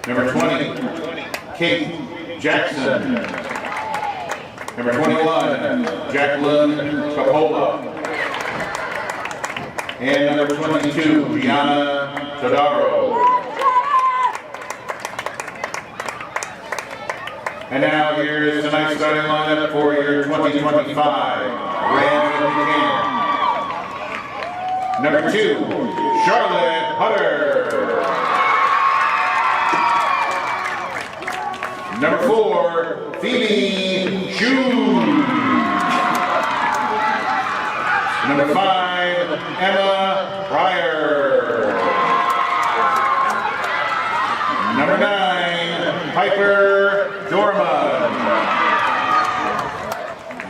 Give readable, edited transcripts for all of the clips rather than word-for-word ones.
Number 20, Kate Jackson. Number 21, Jacqueline Capola. And number 22, Gianna Todaro. And now here is tonight's starting lineup for your 2025 Rams of Canaan. Number 2, Charlotte Hutter. Number 4, Phoebe Chu. Number 5, Emma Pryor. Number 9, Piper Dorman.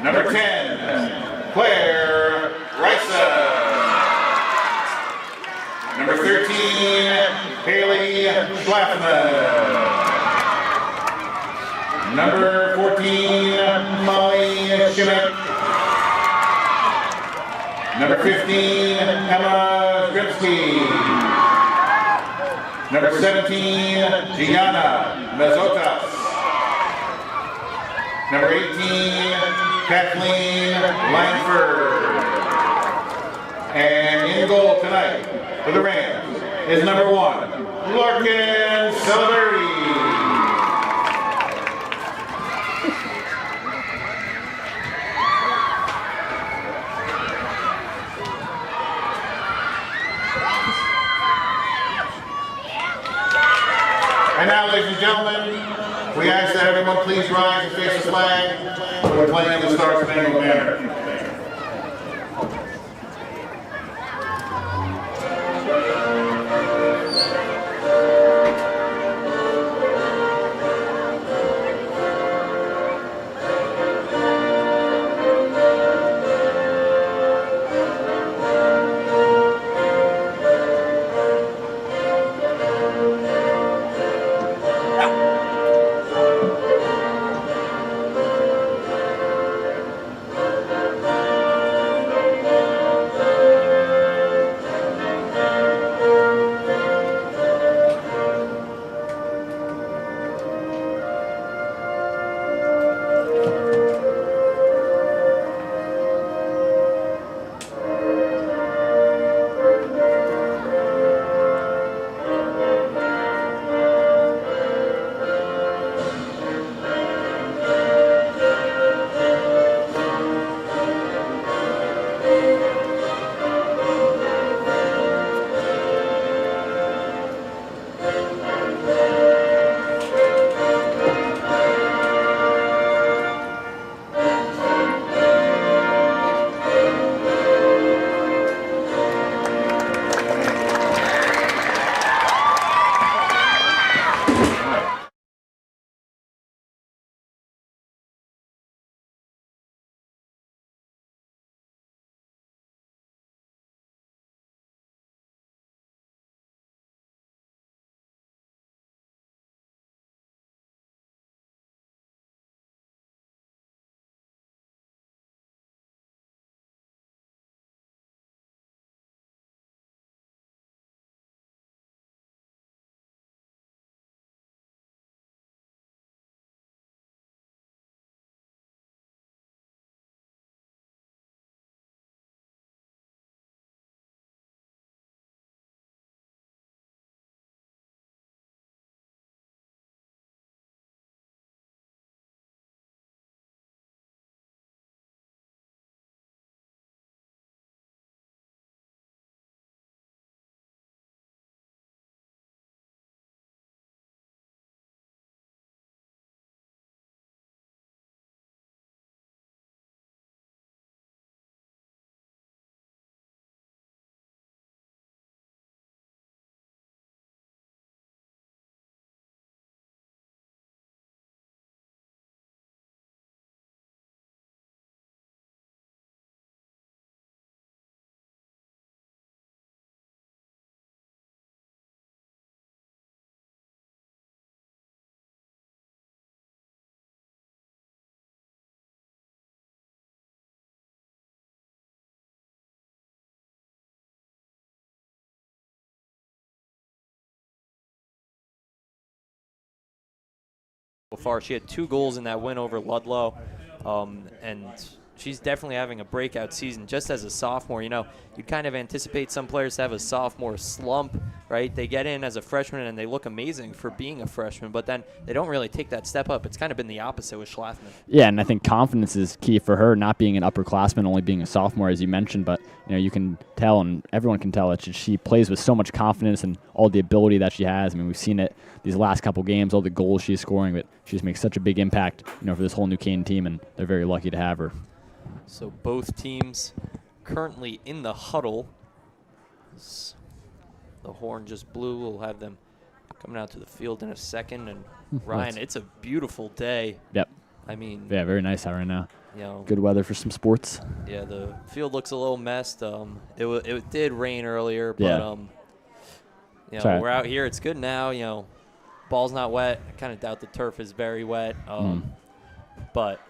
Number 10, Claire Gryson. Number 13, Haley Schlaffman. Number 14, Molly Schmidt. Number 15, Emma Grimsky. Number 17, Gianna Mazotas. Number 18, Kathleen Langford. And in goal tonight for the Rams is number 1, Larkin Celebrity. And now, ladies and gentlemen, we ask that everyone please rise and face the flag. We're playing the Star Spangled Banner. so far. She had 2 goals in that win over Ludlow, and she's definitely having a breakout season just as a sophomore. You kind of anticipate some players to have a sophomore slump, right? They get in as a freshman and they look amazing for being a freshman, but then they don't really take that step up. It's kind of been the opposite with Schlafman. Yeah, and I think confidence is key for her, not being an upperclassman, only being a sophomore, as you mentioned. But you can tell, and everyone can tell, that she plays with so much confidence and all the ability that she has. I mean, we've seen it these last couple games, all the goals she's scoring, but she just makes such a big impact, for this whole New Canaan team, and they're very lucky to have her. So both teams currently in the huddle. The horn just blew. We'll have them coming out to the field in a second. And Ryan, it's a beautiful day. Yep. I mean, yeah, very nice out right now. Good weather for some sports. Yeah, the field looks a little messed. It did rain earlier, but we're out here. It's good now. Ball's not wet. I kind of doubt the turf is very wet. But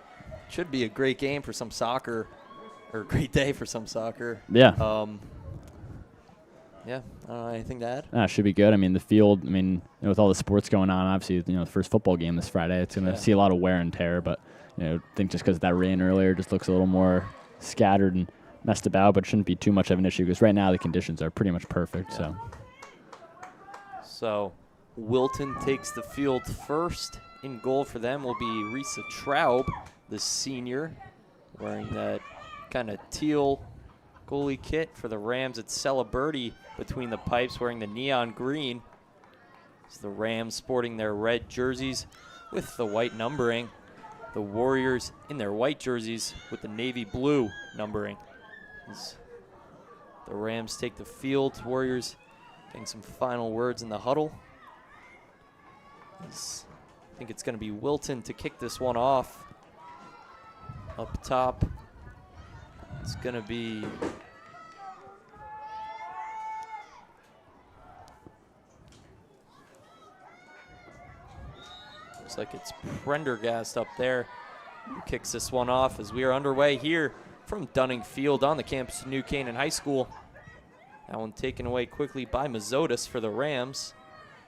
should be a great game for some soccer, or a great day for some soccer. Yeah. I don't know, anything to add? Should be good. I mean, the field, with all the sports going on, obviously, the first football game this Friday, it's going to see a lot of wear and tear. But, I think just because of that rain earlier, it just looks a little more scattered and messed about, but it shouldn't be too much of an issue because right now the conditions are pretty much perfect. Yeah. So Wilton takes the field first. In goal for them will be Risa Traub, the senior, wearing that kind of teal goalie kit. For the Rams, it's Celebrity between the pipes, wearing the neon green. It's the Rams sporting their red jerseys with the white numbering. The Warriors in their white jerseys with the navy blue numbering. As the Rams take the field, Warriors getting some final words in the huddle. I think it's going to be Wilton to kick this one off. Up top, it's going to be looks like it's Prendergast up there who kicks this one off as we are underway here from Dunning Field on the campus of New Canaan High School. That one taken away quickly by Mazotis for the Rams.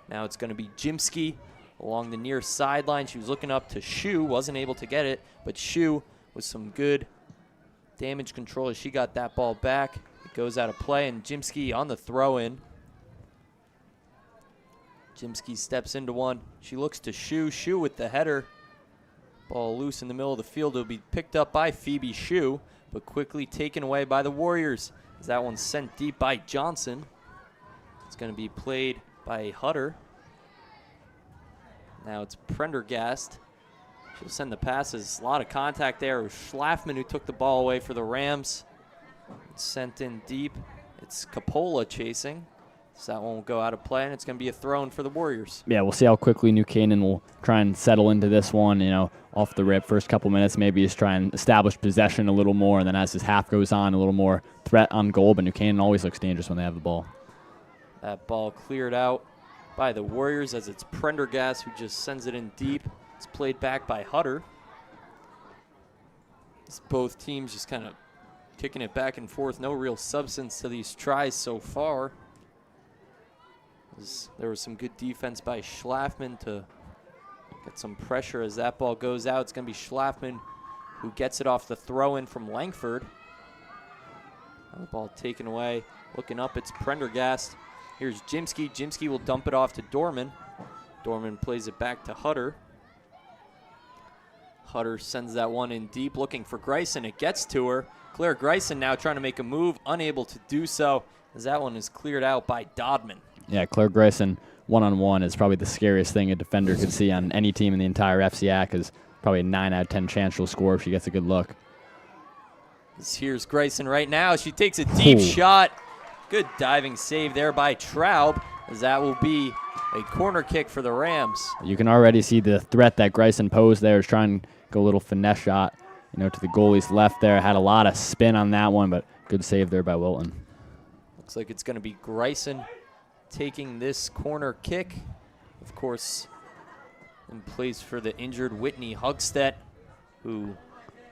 Now it's going to be Jimsky along the near sideline. She was looking up to Shu, wasn't able to get it, but Shu with some good damage control as she got that ball back. It goes out of play, and Jimsky on the throw-in. Jimsky steps into one. She looks to Shu. Shu with the header. Ball loose in the middle of the field. It'll be picked up by Phoebe Shu, but quickly taken away by the Warriors as that one's sent deep by Johnson. It's going to be played by Hutter. Now it's Prendergast. She'll send the passes. A lot of contact there. It was Schlafman who took the ball away for the Rams. It's sent in deep. It's Capola chasing. So that one will go out of play, and it's going to be a throw-in for the Warriors. Yeah, we'll see how quickly New Canaan will try and settle into this one, off the rip. First couple minutes, maybe just try and establish possession a little more, and then as this half goes on, a little more threat on goal, but New Canaan always looks dangerous when they have the ball. That ball cleared out by the Warriors as it's Prendergast who just sends it in deep. It's played back by Hutter. It's both teams just kind of kicking it back and forth. No real substance to these tries so far. There was some good defense by Schlafman to get some pressure as that ball goes out. It's going to be Schlafman who gets it off the throw-in from Langford. The ball taken away. Looking up, it's Prendergast. Here's Jimsky. Jimsky will dump it off to Dorman. Dorman plays it back to Hutter. Hutter sends that one in deep, looking for Gryson. It gets to her. Claire Gryson now trying to make a move, unable to do so, as that one is cleared out by Dodman. Yeah, Claire Gryson one-on-one is probably the scariest thing a defender could see on any team in the entire FCAC, because probably a 9 out of 10 chance she'll score if she gets a good look. Here's Gryson right now. She takes a deep shot. Good diving save there by Traub, as that will be a corner kick for the Rams. You can already see the threat that Gryson posed there, is trying to go a little finesse shot, to the goalie's left there. Had a lot of spin on that one, but good save there by Wilton. Looks like it's going to be Gryson taking this corner kick. Of course, in place for the injured Whitney Hugstedt, who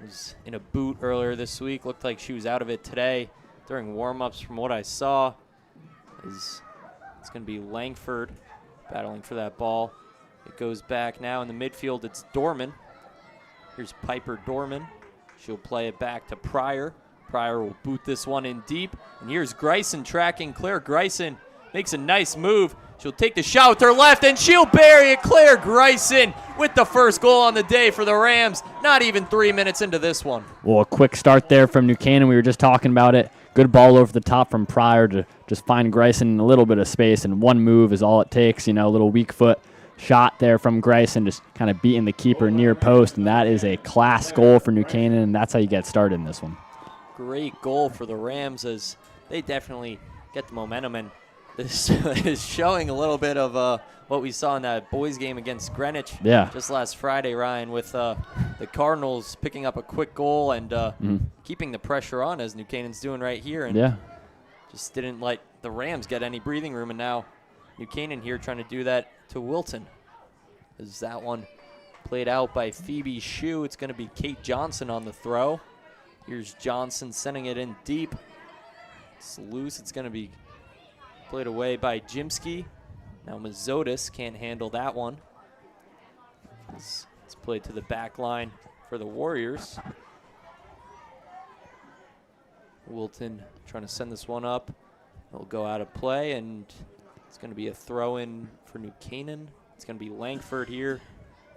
was in a boot earlier this week. Looked like she was out of it today during warm-ups from what I saw. It's going to be Langford battling for that ball. It goes back now in the midfield. It's Dorman. Here's Piper Dorman. She'll play it back to Pryor. Pryor will boot this one in deep. And here's Gryson tracking Claire. Gryson makes a nice move. She'll take the shot with her left, and she'll bury it. Claire Gryson with the first goal on the day for the Rams. Not even 3 minutes into this one. Well, a quick start there from New Canaan. We were just talking about it. Good ball over the top from Pryor to just find Gryson in a little bit of space, and one move is all it takes. You know, a little weak foot shot there from Gryson, just kind of beating the keeper near post, and that is a class goal for New Canaan, and that's how you get started in this one. Great goal for the Rams as they definitely get the momentum, and this is showing a little bit of what we saw in that boys game against Greenwich just last Friday, Ryan, with the Cardinals picking up a quick goal and keeping the pressure on, as New Canaan's doing right here, and just didn't let the Rams get any breathing room, and now New Canaan here trying to do that to Wilton. Is that one played out by Phoebe Shue? It's going to be Kate Johnson on the throw. Here's Johnson sending it in deep. It's loose. It's going to be played away by Jimsky. Now Mazotis can't handle that one. It's played to the back line for the Warriors. Wilton trying to send this one up. It'll go out of play, and it's going to be a throw-in for New Canaan. It's going to be Langford here,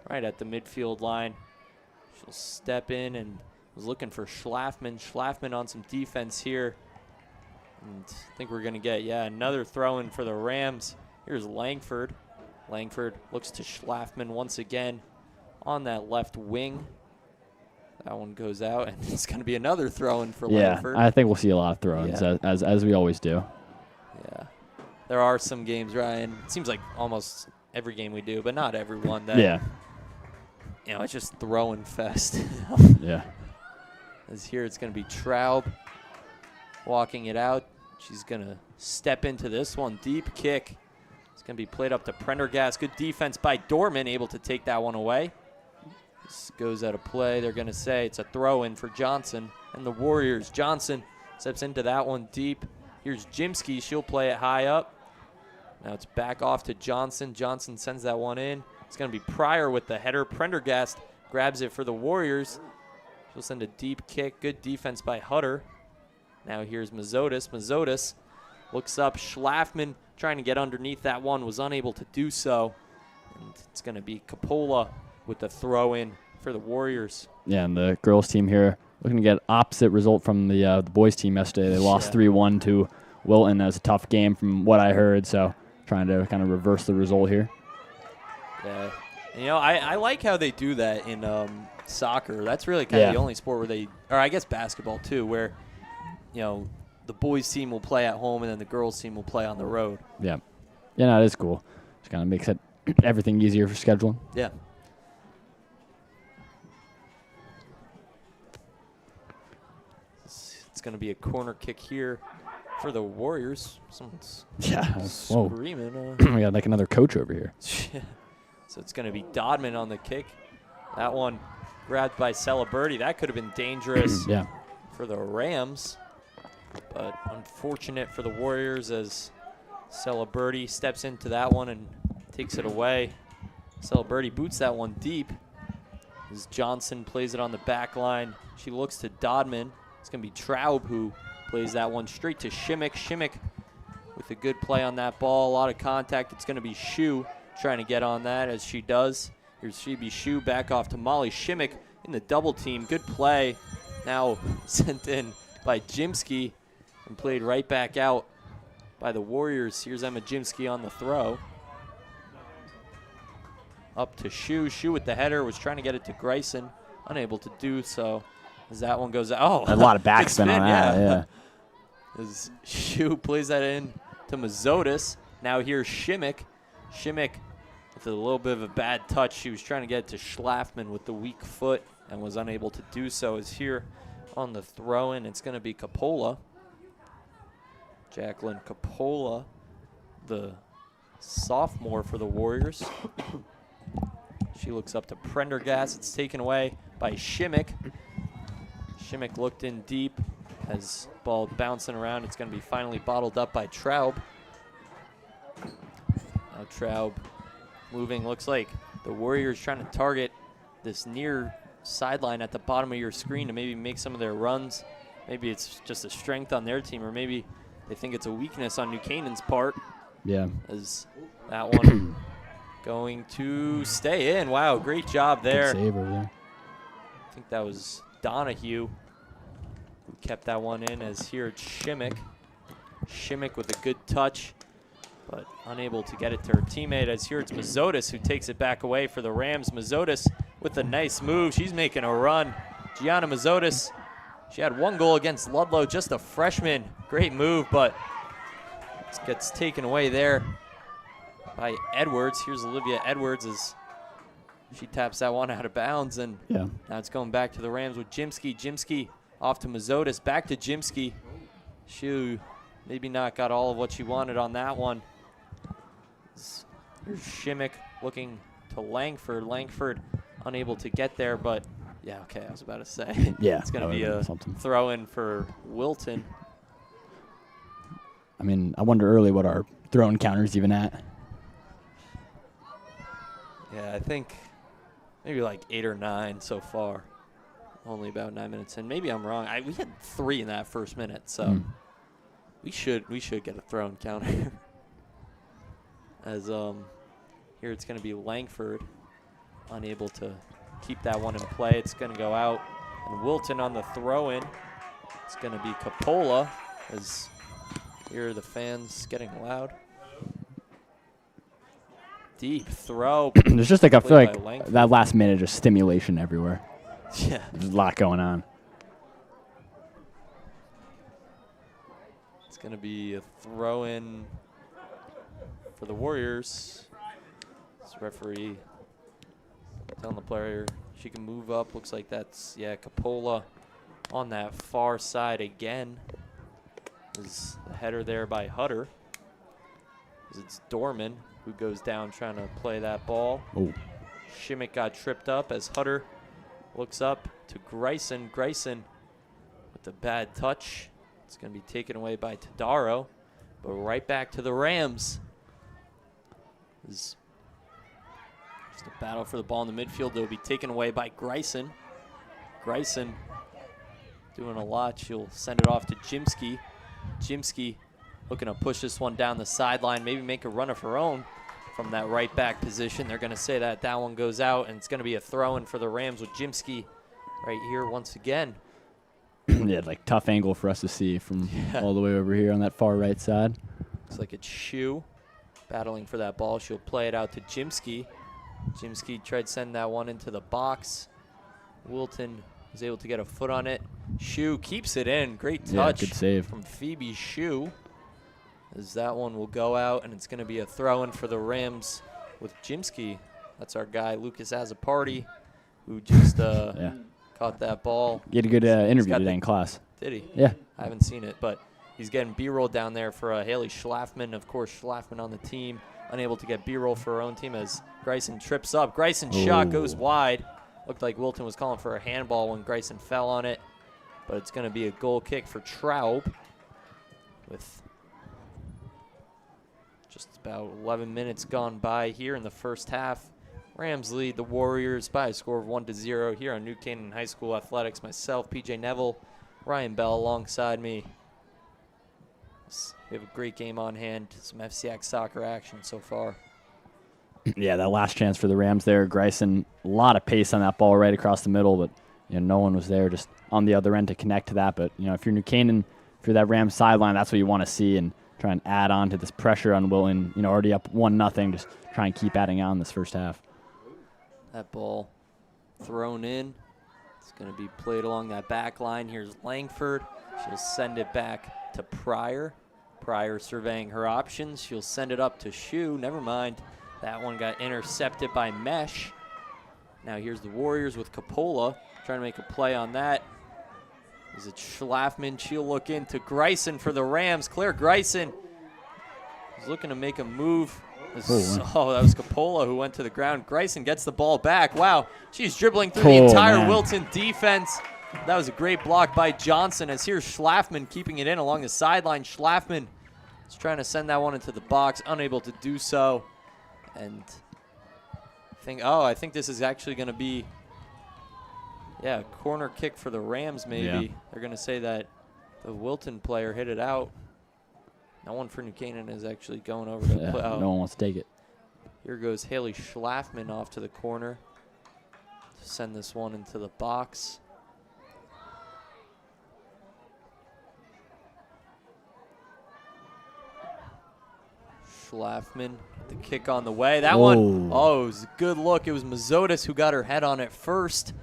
right at the midfield line. She'll step in and was looking for Schlafman. Schlafman on some defense here. And I think we're going to get, another throw-in for the Rams. Here's Langford. Langford looks to Schlafman once again on that left wing. That one goes out, and it's going to be another throw-in for Langford. I think we'll see a lot of throw-ins, as we always do. Yeah. There are some games, Ryan. It seems like almost every game we do, but not every one. That, you know, it's just throwing fest. As here it's going to be Traub walking it out. She's going to step into this one. Deep kick. It's going to be played up to Prendergast. Good defense by Dorman, able to take that one away. This goes out of play. They're going to say it's a throw-in for Johnson and the Warriors. Johnson steps into that one deep. Here's Jimsky. She'll play it high up. Now it's back off to Johnson. Johnson sends that one in. It's going to be Pryor with the header. Prendergast grabs it for the Warriors. She'll send a deep kick. Good defense by Hutter. Now here's Mazotis. Mazotis looks up. Schlafman trying to get underneath that one, was unable to do so. And it's going to be Capola with the throw-in for the Warriors. Yeah, and the girls team here looking to get opposite result from the boys team yesterday. They lost 3-1 to Wilton. That was a tough game from what I heard, so trying to kind of reverse the result here. Yeah, you know, I like how they do that in soccer. That's really kind of the only sport where they, or I guess basketball too, where, you know, the boys team will play at home and then the girls team will play on the road. Yeah. Yeah, no, it is cool. Just kind of makes everything easier for scheduling. Yeah. It's going to be a corner kick here for the Warriors. Someone's screaming. We got like another coach over here. So it's going to be Dodman on the kick. That one grabbed by Celebrity. That could have been dangerous for the Rams. But unfortunate for the Warriors as Celebrity steps into that one and takes it away. Celebrity boots that one deep as Johnson plays it on the back line. She looks to Dodman. It's going to be Traub who plays that one straight to Shimmick. Shimmick with a good play on that ball. A lot of contact. It's going to be Shue trying to get on that as she does. Here's Phoebe Shue back off to Molly Shimmick in the double team. Good play. Now sent in by Jimsky and played right back out by the Warriors. Here's Emma Jimsky on the throw. Up to Shue. Shue with the header was trying to get it to Gryson. Unable to do so. As that one goes out. Oh, a lot of backspin on that, As Shue plays that in to Mazotis. Now here's Shimmick. Shimmick with a little bit of a bad touch. She was trying to get it to Schlafman with the weak foot and was unable to do so. Is here on the throw-in. It's going to be Capola. Jacqueline Capola, the sophomore for the Warriors. She looks up to Prendergast. It's taken away by Shimmick. Shimmick looked in deep as ball bouncing around. It's going to be finally bottled up by Traub. Now Traub moving, looks like the Warriors trying to target this near sideline at the bottom of your screen to maybe make some of their runs. Maybe it's just a strength on their team, or maybe they think it's a weakness on New Canaan's part. Yeah. As that one going to stay in. Wow, great job there. Good save over there. I think that was Donahue who kept that one in, as here it's Shimmick. Shimmick with a good touch, but unable to get it to her teammate, as here it's Mazotis who takes it back away for the Rams. Mazotis with a nice move. She's making a run. Gianna Mazotis, she had 1 goal against Ludlow, just a freshman. Great move, but it gets taken away there by Edwards. Here's Olivia Edwards as she taps that one out of bounds, and Yeah. now it's going back to the Rams with Jimsky. Jimsky off to Mazotis, back to Jimsky. She maybe not got all of what she wanted on that one. Here's Shimmick looking to Langford. Langford unable to get there, but yeah, okay, I was about to say. Yeah, It's going to that be would've a been something. throw-in for Wilton. I mean, I wonder early what our throw-in counter's even at. Yeah, I think maybe like 8 or 9 so far. Only about 9 minutes in. Maybe I'm wrong. We had 3 in that first minute, so we should get a throw-in counter. As here it's going to be Langford, unable to keep that one in play. It's going to go out, and Wilton on the throw-in. It's going to be Capola, as here the fans getting loud. Deep throw. There's just like, I feel played like by Langford. that last minute, just stimulation everywhere. Yeah. There's a lot going on. It's going to be a throw-in for the Warriors. This referee telling the player she can move up. Looks like that's, yeah, Capola on that far side again. Is the header there by Hutter. As it's Dorman who goes down trying to play that ball. Oh. Shimmick got tripped up as Hutter looks up to Gryson. Gryson with the bad touch. It's going to be taken away by Tadaro, but right back to the Rams. Is just a battle for the ball in the midfield. They'll be taken away by Gryson. Gryson doing a lot. She'll send it off to Jimsky. Jimsky looking to push this one down the sideline, maybe make a run of her own from that right back position. They're going to say that that one goes out, and it's going to be a throw-in for the Rams with Jimsky right here once again. Yeah, like tough angle for us to see from all the way over here on that far right side. Looks like it's Shu battling for that ball. She'll play it out to Jimsky. Jimsky tried to send that one into the box. Wilton was able to get a foot on it. Shu keeps it in. Great touch good save from Phoebe Shu. As that one will go out, and it's going to be a throw-in for the Rams with Jimsky. That's our guy, Lucas Azzapardi, who just caught that ball. You had a good interview today in class. Did he? Yeah. I haven't seen it, but he's getting B-roll down there for Haley Schlafman. Of course, Schlafman on the team, unable to get B-roll for her own team as Gryson trips up. Gryson's shot goes wide. Looked like Wilton was calling for a handball when Gryson fell on it, but it's going to be a goal kick for Traub with just about 11 minutes gone by here in the first half. Rams lead the Warriors by a score of 1-0 here on New Canaan High School Athletics. Myself, PJ Neville, Ryan Bell alongside me. We have a great game on hand, some FCX soccer action so far. Yeah, that last chance for the Rams there. Gryson, a lot of pace on that ball right across the middle, but no one was there just on the other end to connect to that. But if you're New Canaan, if you're that Rams sideline, that's what you want to see and try and add on to this pressure on Wilton. Already up 1-0, just try and keep adding on this first half. That ball thrown in. It's going to be played along that back line. Here's Langford. She'll send it back to Pryor. Pryor surveying her options. She'll send it up to Shu. Never mind. That one got intercepted by Mesh. Now here's the Warriors with Capola trying to make a play on that. Is it Schlafman? She'll look into Gryson for the Rams. Claire Gryson is looking to make a move. Oh, that was Capola who went to the ground. Gryson gets the ball back. Wow, she's dribbling through the entire Wilton defense. That was a great block by Johnson, as here's Schlafman keeping it in along the sideline. Schlafman is trying to send that one into the box, unable to do so. And I think this is actually going to be, yeah, a corner kick for the Rams maybe. Yeah. They're going to say that the Wilton player hit it out. No one for New Canaan is actually going over to Yeah, play. Oh. no one wants to take it. Here goes Haley Schlafman off to the corner to send this one into the box. Schlafman, the kick on the way. That one, oh, it was a good look. It was Mazotis who got her head on it first,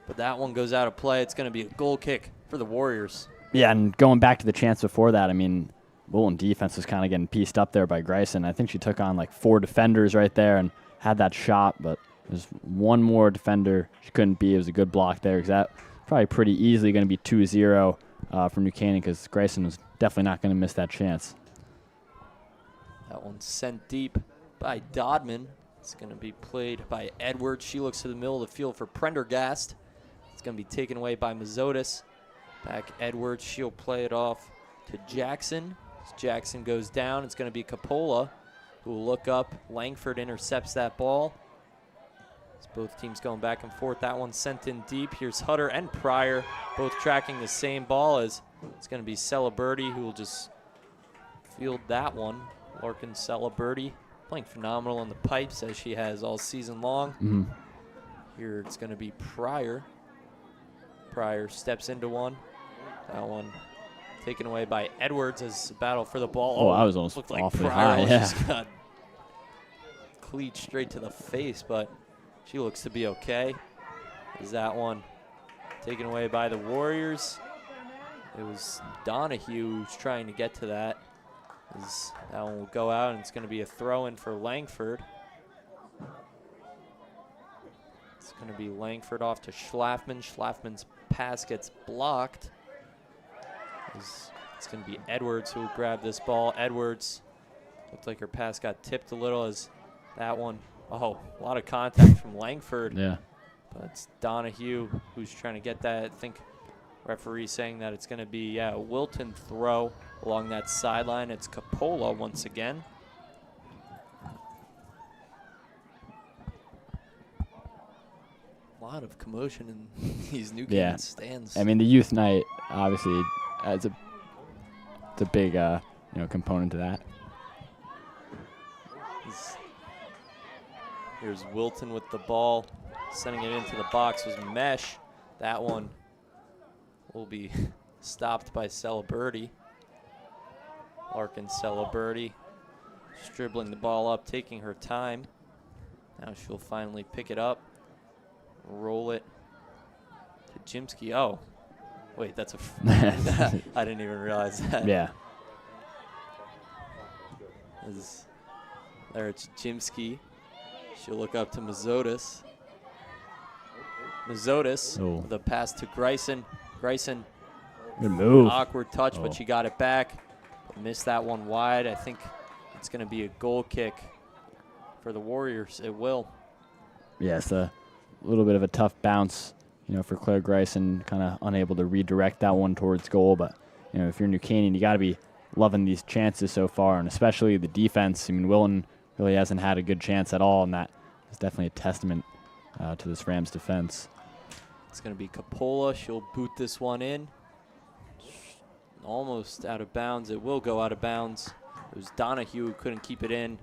but that one goes out of play. It's going to be a goal kick for the Warriors. Yeah, and going back to the chance before that, I mean, Wilton defense was kind of getting pieced up there by Gryson. I think she took on like 4 defenders right there and had that shot, but there's one more defender she couldn't beat. It was a good block there because that probably pretty easily going to be 2-0 from New Canaan because Gryson was definitely not going to miss that chance. That one sent deep by Dodman. It's going to be played by Edwards. She looks to the middle of the field for Prendergast. It's going to be taken away by Mazotis. Back Edwards. She'll play it off to Jackson. As Jackson goes down, it's going to be Coppola who will look up. Langford intercepts that ball. As both teams going back and forth. That one sent in deep. Here's Hutter and Pryor both tracking the same ball as it's going to be Celeberti who will just field that one. Larkin Celeberti playing phenomenal on the pipes as she has all season long. Here it's going to be Pryor. Pryor steps into one. That one taken away by Edwards as a battle for the ball. Oh, I was almost looked like awfully Pryor high. Yeah. just got cleat straight to the face, but she looks to be okay. Is that one taken away by the Warriors? It was Donahue who's trying to get to that. That one will go out, and it's going to be a throw-in for Langford. It's going to be Langford off to Schlafman. Schlafman's pass gets blocked. It's going to be Edwards who will grab this ball. Edwards looked like her pass got tipped a little as that one. Oh, a lot of contact from Langford. Yeah. But it's Donahue who's trying to get that. I think referee saying that it's going to be a Wilton throw along that sideline. It's Coppola once again. A lot of commotion in these New Canaan stands. I mean, the youth night obviously it's a big component to that. Here's Wilton with the ball, sending it into the box was Mesh. That one will be stopped by Celeberti. Larkin Celeberti dribbling the ball up, taking her time. Now she'll finally pick it up, roll it to Jimsky. Oh, wait, that's I didn't even realize that. Yeah. There it's Jimsky. She'll look up to Mazotis. Mazotis with a pass to Gryson. Gryson, good move. Awkward touch, but she got it back. Missed that one wide. I think it's going to be a goal kick for the Warriors. It will. Yes, a little bit of a tough bounce, for Claire Gryson, kind of unable to redirect that one towards goal. But, if you're New Canaan, you got to be loving these chances so far, and especially the defense. I mean, Wilton really hasn't had a good chance at all, and that is definitely a testament to this Rams defense. It's going to be Coppola. She'll boot this one in. Almost out of bounds. It will go out of bounds. It was Donahue who couldn't keep it in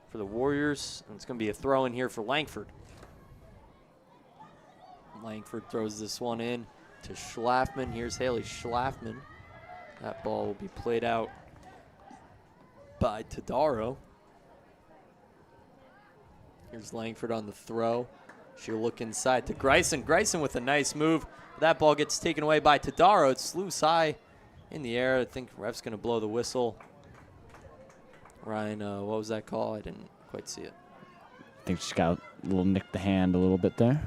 for the Warriors. And it's going to be a throw in here for Langford. Langford throws this one in to Schlafman. Here's Haley Schlafman. That ball will be played out by Tadaro. Here's Langford on the throw. She'll look inside to Gryson. Gryson with a nice move. That ball gets taken away by Tadaro. It's loose high in the air. I think ref's going to blow the whistle. Ryan, what was that call? I didn't quite see it. I think she's got a little nicked the hand a little bit there.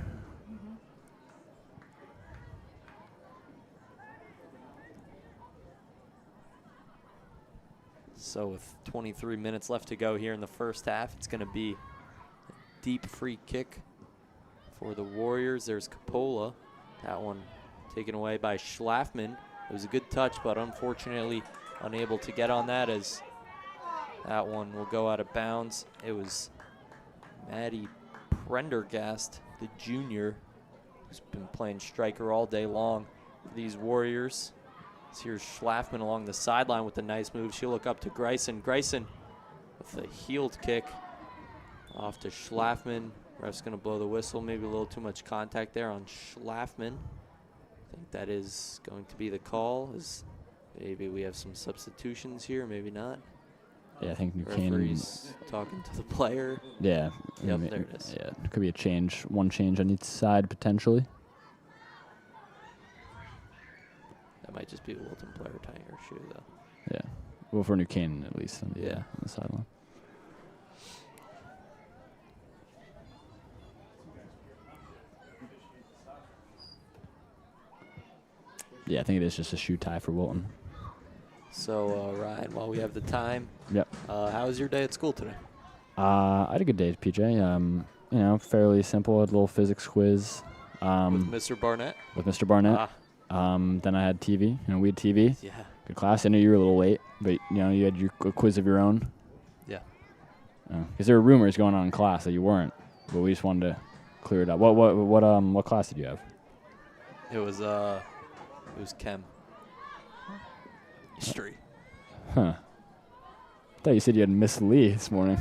So with 23 minutes left to go here in the first half, it's going to be a deep free kick for the Warriors. There's Coppola. That one taken away by Schlafman. It was a good touch, but unfortunately unable to get on that as that one will go out of bounds. It was Maddie Prendergast, the junior, who's been playing striker all day long for these Warriors. Here's Schlafman along the sideline with a nice move. She'll look up to Gryson. Gryson with a heeled kick off to Schlafman. Ref's going to blow the whistle. Maybe a little too much contact there on Schlafman. I think that is going to be the call. Maybe we have some substitutions here, maybe not. Yeah, I think New Canaan. Referee's talking to the player. Yeah. Yep, there it is. Yeah, it could be a change, one change on each side potentially. That might just be a Wilton player tying her shoe, though. Yeah. Well, for New Canaan at least. Yeah. On the sideline. Yeah, I think it is just a shoe tie for Wilton. So, Ryan, while we have the time, Yep. how was your day at school today? I had a good day, PJ. You know, fairly simple. Had a little physics quiz. With Mr. Barnett? With Mr. Barnett. Then I had TV. You know, we had TV. Yeah. Good class. I know you were a little late, but you know you had your quiz of your own. Yeah. Because there were rumors going on in class that you weren't, but we just wanted to clear it up. What class did you have? It was chem. History. Huh. I thought you said you had Miss Lee this morning.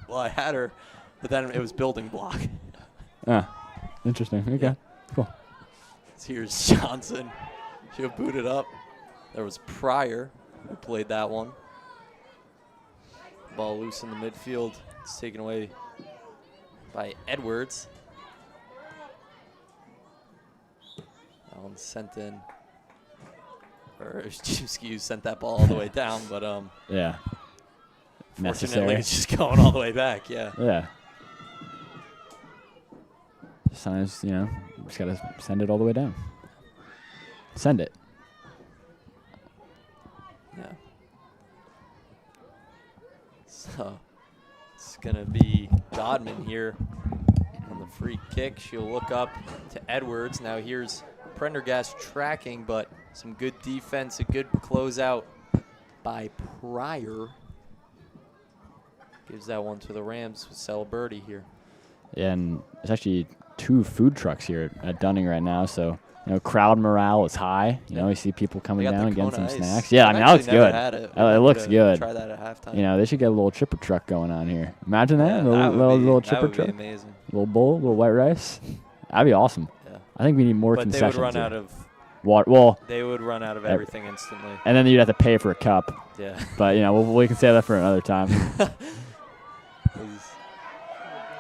Well, I had her, but then it was building block. Interesting. Okay. Yeah. Cool. So here's Johnson. She'll boot it up. There was Pryor who played that one. Ball loose in the midfield. It's taken away by Edwards. That one sent in. Or Jimsky sent that ball all the way down, but Yeah. fortunately Necessary. it's just going all the way back. Yeah. Yeah. Sometimes, you know, just got to send it all the way down. Send it. Yeah. So it's going to be Dodman here on the free kick. She'll look up to Edwards. Now here's Prendergast tracking, but some good defense, a good closeout by Pryor. Gives that one to the Rams with Celebrity here. Yeah, and there's actually 2 food trucks here at Dunning right now, so you know, crowd morale is high. You know, you see people coming They got down the getting Kona some Ice. snacks. Yeah, I mean, that looks I've actually good. never had it. It looks good. Try that at halftime. You know, they should get a little chipper truck going on here. Imagine that, Yeah, little that chipper would truck, be amazing. little bowl, little white rice. That'd be awesome. Yeah. I think we need more But they concessions. would run here. out of water. Well, They would run out of everything instantly. and then you'd have to pay for a cup. Yeah. But you know, we can save that for another time.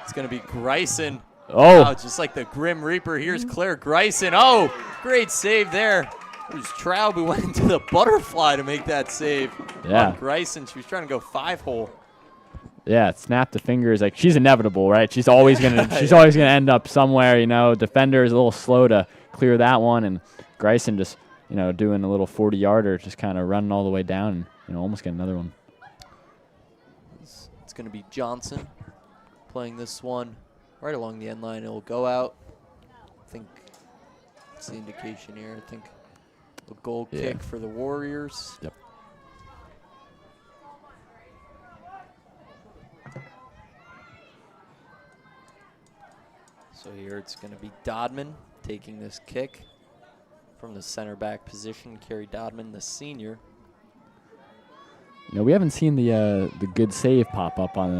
It's going to be Gryson. Oh. Wow, just like the Grim Reaper. Here's Claire Gryson. Oh, great save there. It was Traub who went into the butterfly to make that save. Yeah. On Gryson, she was trying to go 5-hole. Yeah, snap the fingers. Like, she's inevitable, right? She's always gonna end up somewhere. You know, defender is a little slow to clear that one, and Gryson just, you know, doing a little 40-yarder, just kind of running all the way down, and you know, almost get another one. It's going to be Johnson playing this one right along the end line. It will go out. I think it's the indication here. I think a goal kick for the Warriors. Yep. So here it's going to be Dodman taking this kick from the center back position. Kerry Dodman, the senior. You know, we haven't seen the good save pop up on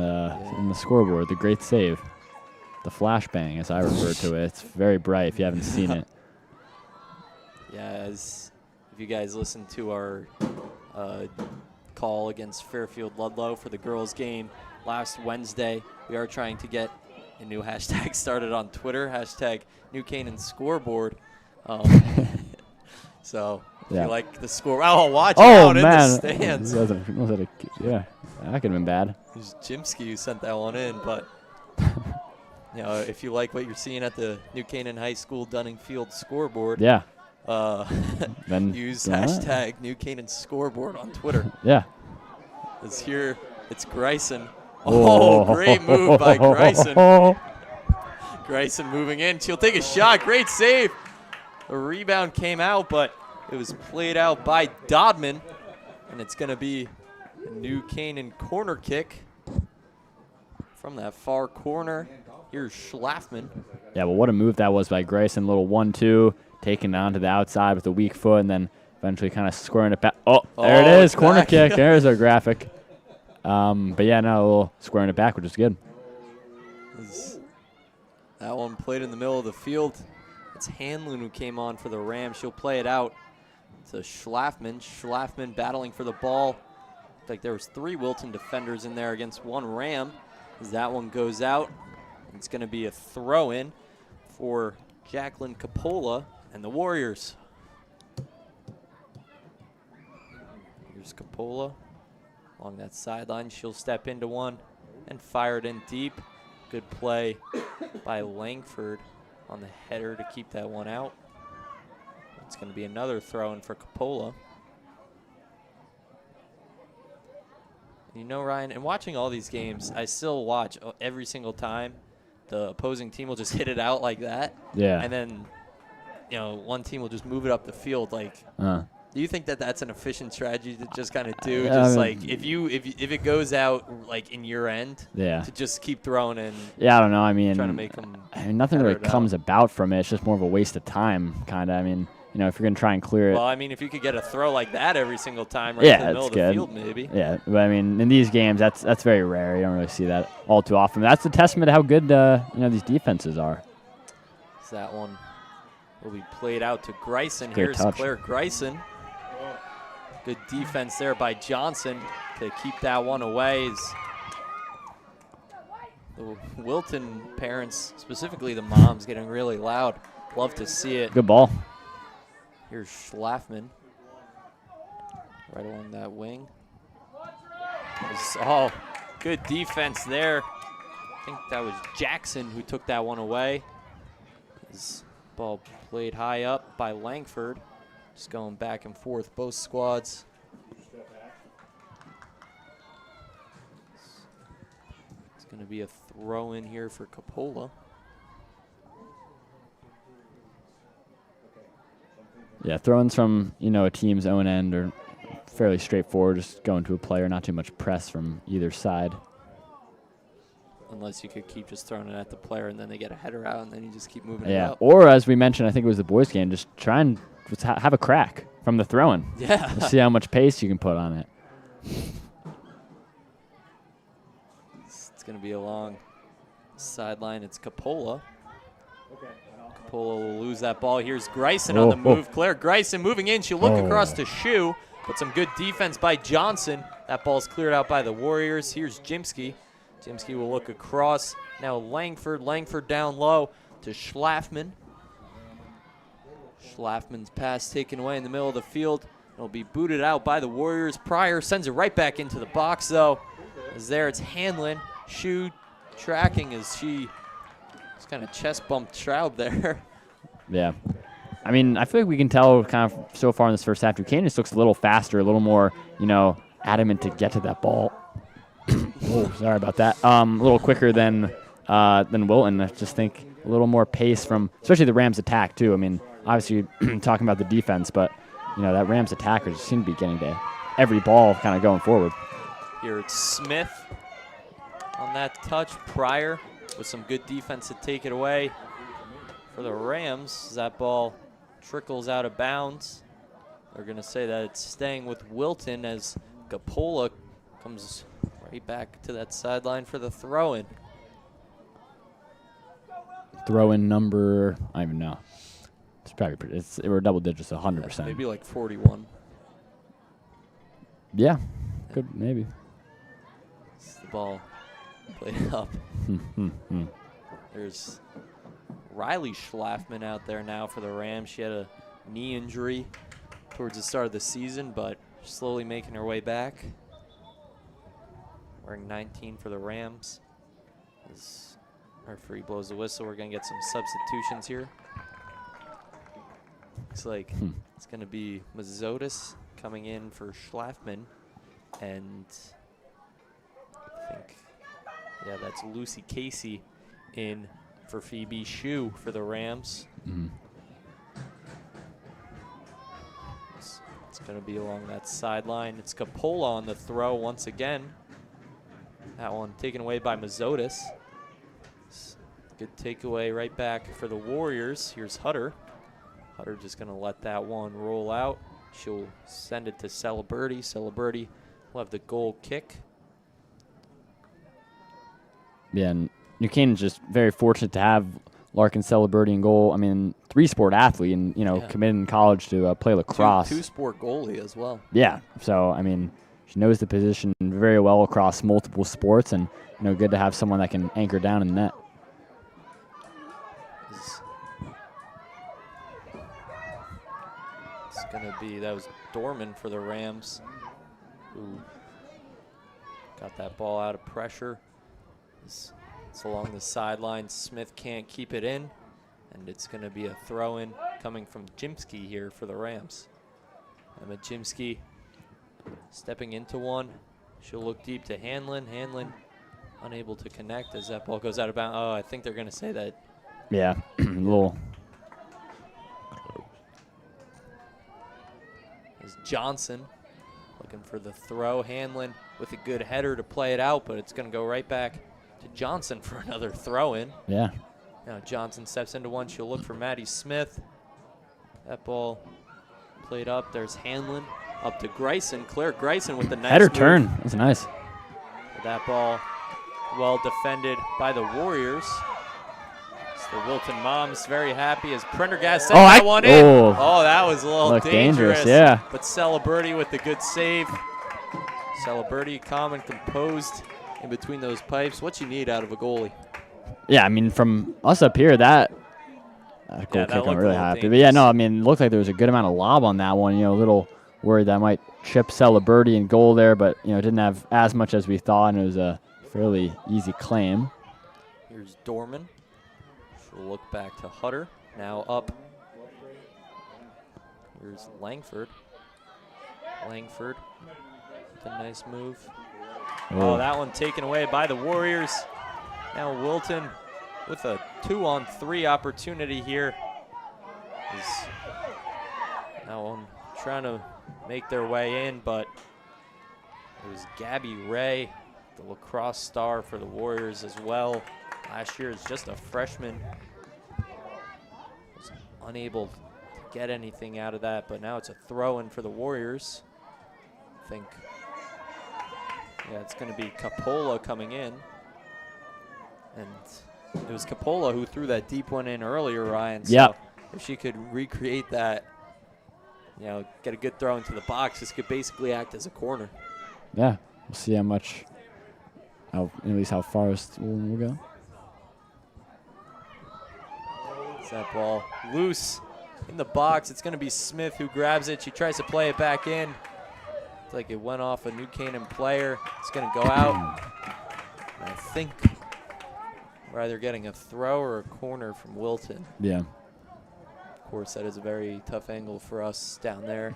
the scoreboard. The great save, the flashbang, as I refer to it. It's very bright if you haven't seen it. Yeah, if you guys listened to our call against Fairfield Ludlow for the girls' game last Wednesday, we are trying to get a new hashtag started on Twitter, hashtag New Canaan Scoreboard. So if you like the score, watch out in the stands. Yeah, that could have been bad. It was Jimsky who sent that one in, but you know, if you like what you're seeing at the New Canaan High School Dunning Field scoreboard, Yeah. then use hashtag New Canaan Scoreboard on Twitter. Yeah. It's here. It's Gryson. Oh, great move by Gryson. Gryson moving in. She'll take a shot. Great save. The rebound came out, but it was played out by Dodman. And it's going to be a New Canaan corner kick from that far corner. Here's Schlafman. Yeah, well, what a move that was by Gryson. Little 1-2, taking it onto the outside with a weak foot, and then eventually kind of squaring it back. Oh, there it is, it's corner back. kick. There's our graphic. But yeah, no, a little squaring it back, which is good. That one played in the middle of the field. It's Hanlon who came on for the Rams. She'll play it out to Schlafman. Schlafman battling for the ball. Looks like there was 3 Wilton defenders in there against 1 Ram. As that one goes out, it's going to be a throw-in for Jacqueline Capola and the Warriors. Here's Capola along that sideline. She'll step into one and fire it in deep. Good play by Langford on the header to keep that one out. It's going to be another throw-in for Capola. You know, Ryan, and watching all these games, I still watch every single time the opposing team will just hit it out like that. Yeah. And then, you know, one team will just move it up the field. Like, do you think that that's an efficient strategy to just kind of do? Just like if it goes out like in your end, to just keep throwing in. Yeah, I don't know. I mean, trying to make them. I mean, nothing really comes about from it. It's just more of a waste of time, kind of. I mean, you know, if you're gonna try and clear it. Well, I mean, if you could get a throw like that every single time, right in the middle of the field, maybe. Yeah, but I mean, in these games, that's very rare. You don't really see that all too often. That's a testament to how good you know, these defenses are. So that one will be played out to Gryson. Great Here's touch. Claire Gryson. Good defense there by Johnson to keep that one away. The Wilton parents, specifically the moms, getting really loud. Love to see it. Good ball. Here's Schlafman right along that wing. Oh, good defense there. I think that was Jackson who took that one away. His ball played high up by Langford. Just going back and forth, both squads. It's going to be a throw in here for Capola. Yeah, throw-ins from, you know, a team's own end are fairly straightforward. Just going to a player, not too much press from either side. Unless you could keep just throwing it at the player and then they get a header out and then you just keep moving it Yeah, up. or as we mentioned, I think it was the boys' game, just try and just have a crack from the throw-in. Yeah. See how much pace you can put on it. It's going to be along sideline. It's Capola. Capola will lose that ball. Here's Gryson on the move. Claire Gryson moving in. She'll look across to Shu, but some good defense by Johnson. That ball's cleared out by the Warriors. Here's Jimsky. Jimsky will look across. Now Langford. Langford down low to Schlafman. Schlafman's pass taken away in the middle of the field. It'll be booted out by the Warriors. Pryor sends it right back into the box, though. As there, it's Hanlon. Shu tracking as she just kind of chest bumped Traub there. Yeah. I mean, I feel like we can tell kind of so far in this first half, Duquesne just looks a little faster, a little more, you know, adamant to get to that ball. Oh, sorry about that. A little quicker than Wilton. I just think a little more pace from, especially the Rams' attack too. I mean, obviously talking about the defense, but you know that Rams' attackers seem to be getting to every ball, kind of going forward. Here it's Smith on that touch. Pryor with some good defense to take it away for the Rams. That ball trickles out of bounds. They're going to say that it's staying with Wilton as Capola comes right back to that sideline for the throw-in. Throw-in number, I don't even know. It's probably pretty, we're double digits, 100%. Yeah, maybe like 41. Yeah, good, maybe. It's the ball played up. There's Riley Schlafman out there now for the Rams. She had a knee injury towards the start of the season, but slowly making her way back. Wearing 19 for the Rams. As referee blows the whistle, we're going to get some substitutions here. Looks like it's going to be Mazotis coming in for Schlafman. And I think, yeah, that's Lucy Casey in for Phoebe Shu for the Rams. It's going to be along that sideline. It's Capola on the throw once again. That one taken away by Mazotis. Good takeaway right back for the Warriors. Here's Hutter. Hutter just going to let that one roll out. She'll send it to Celebrity. Celebrity will have the goal kick. Yeah, and New Canaan's just very fortunate to have Larkin Celebrity in goal. I mean, 3-sport athlete and, committed in college to play lacrosse. Two-sport goalie as well. Yeah, so, I mean, she knows the position very well across multiple sports, and, good to have someone that can anchor down in the net. It's going to be, that was Dorman for the Rams, who got that ball out of pressure. It's along the sideline. Smith can't keep it in, and it's going to be a throw-in coming from Jimsky here for the Rams. Emma Jimsky stepping into one. She'll look deep to Hanlon. Hanlon unable to connect as that ball goes out of bounds. Oh, I think they're going to say that. Yeah, a little. Is Johnson looking for the throw. Hanlon with a good header to play it out, but it's going to go right back to Johnson for another throw-in. Yeah. Now Johnson steps into one. She'll look for Maddie Smith. That ball played up. There's Hanlon up to Gryson. Claire Gryson with the nice header move. turn. That's nice. That ball well defended by the Warriors. It's the Wilton moms very happy as Prendergast sent that one in. Oh, that was a little dangerous. Yeah. But Celebrity with the good save. Celebrity calm and composed in between those pipes. What you need out of a goalie. Yeah, I mean, from us up here, that goal kick, I'm really happy. Dangerous. But yeah, no, I mean, it looked like there was a good amount of lob on that one. A little worried that might chip Celebrity in goal there, but, didn't have as much as we thought, and it was a fairly easy claim. Here's Dorman. She'll look back to Hutter. Now up. Here's Langford. Langford with a nice move. Oh, that one taken away by the Warriors. Now Wilton with a 2-on-3 opportunity here. Is now trying to make their way in, but it was Gabby Ray, the lacrosse star for the Warriors as well. Last year as just a freshman. Was unable to get anything out of that, but now it's a throw-in for the Warriors. I think, yeah, it's going to be Capola coming in. And it was Capola who threw that deep one in earlier, Ryan. So if she could recreate that, get a good throw into the box, this could basically act as a corner. Yeah, we'll see at least how far we'll go. It's that ball loose in the box. It's going to be Smith who grabs it. She tries to play it back in. It's like it went off a New Canaan player. It's going to go out. And I think we're either getting a throw or a corner from Wilton. Yeah. Of course, that is a very tough angle for us down there.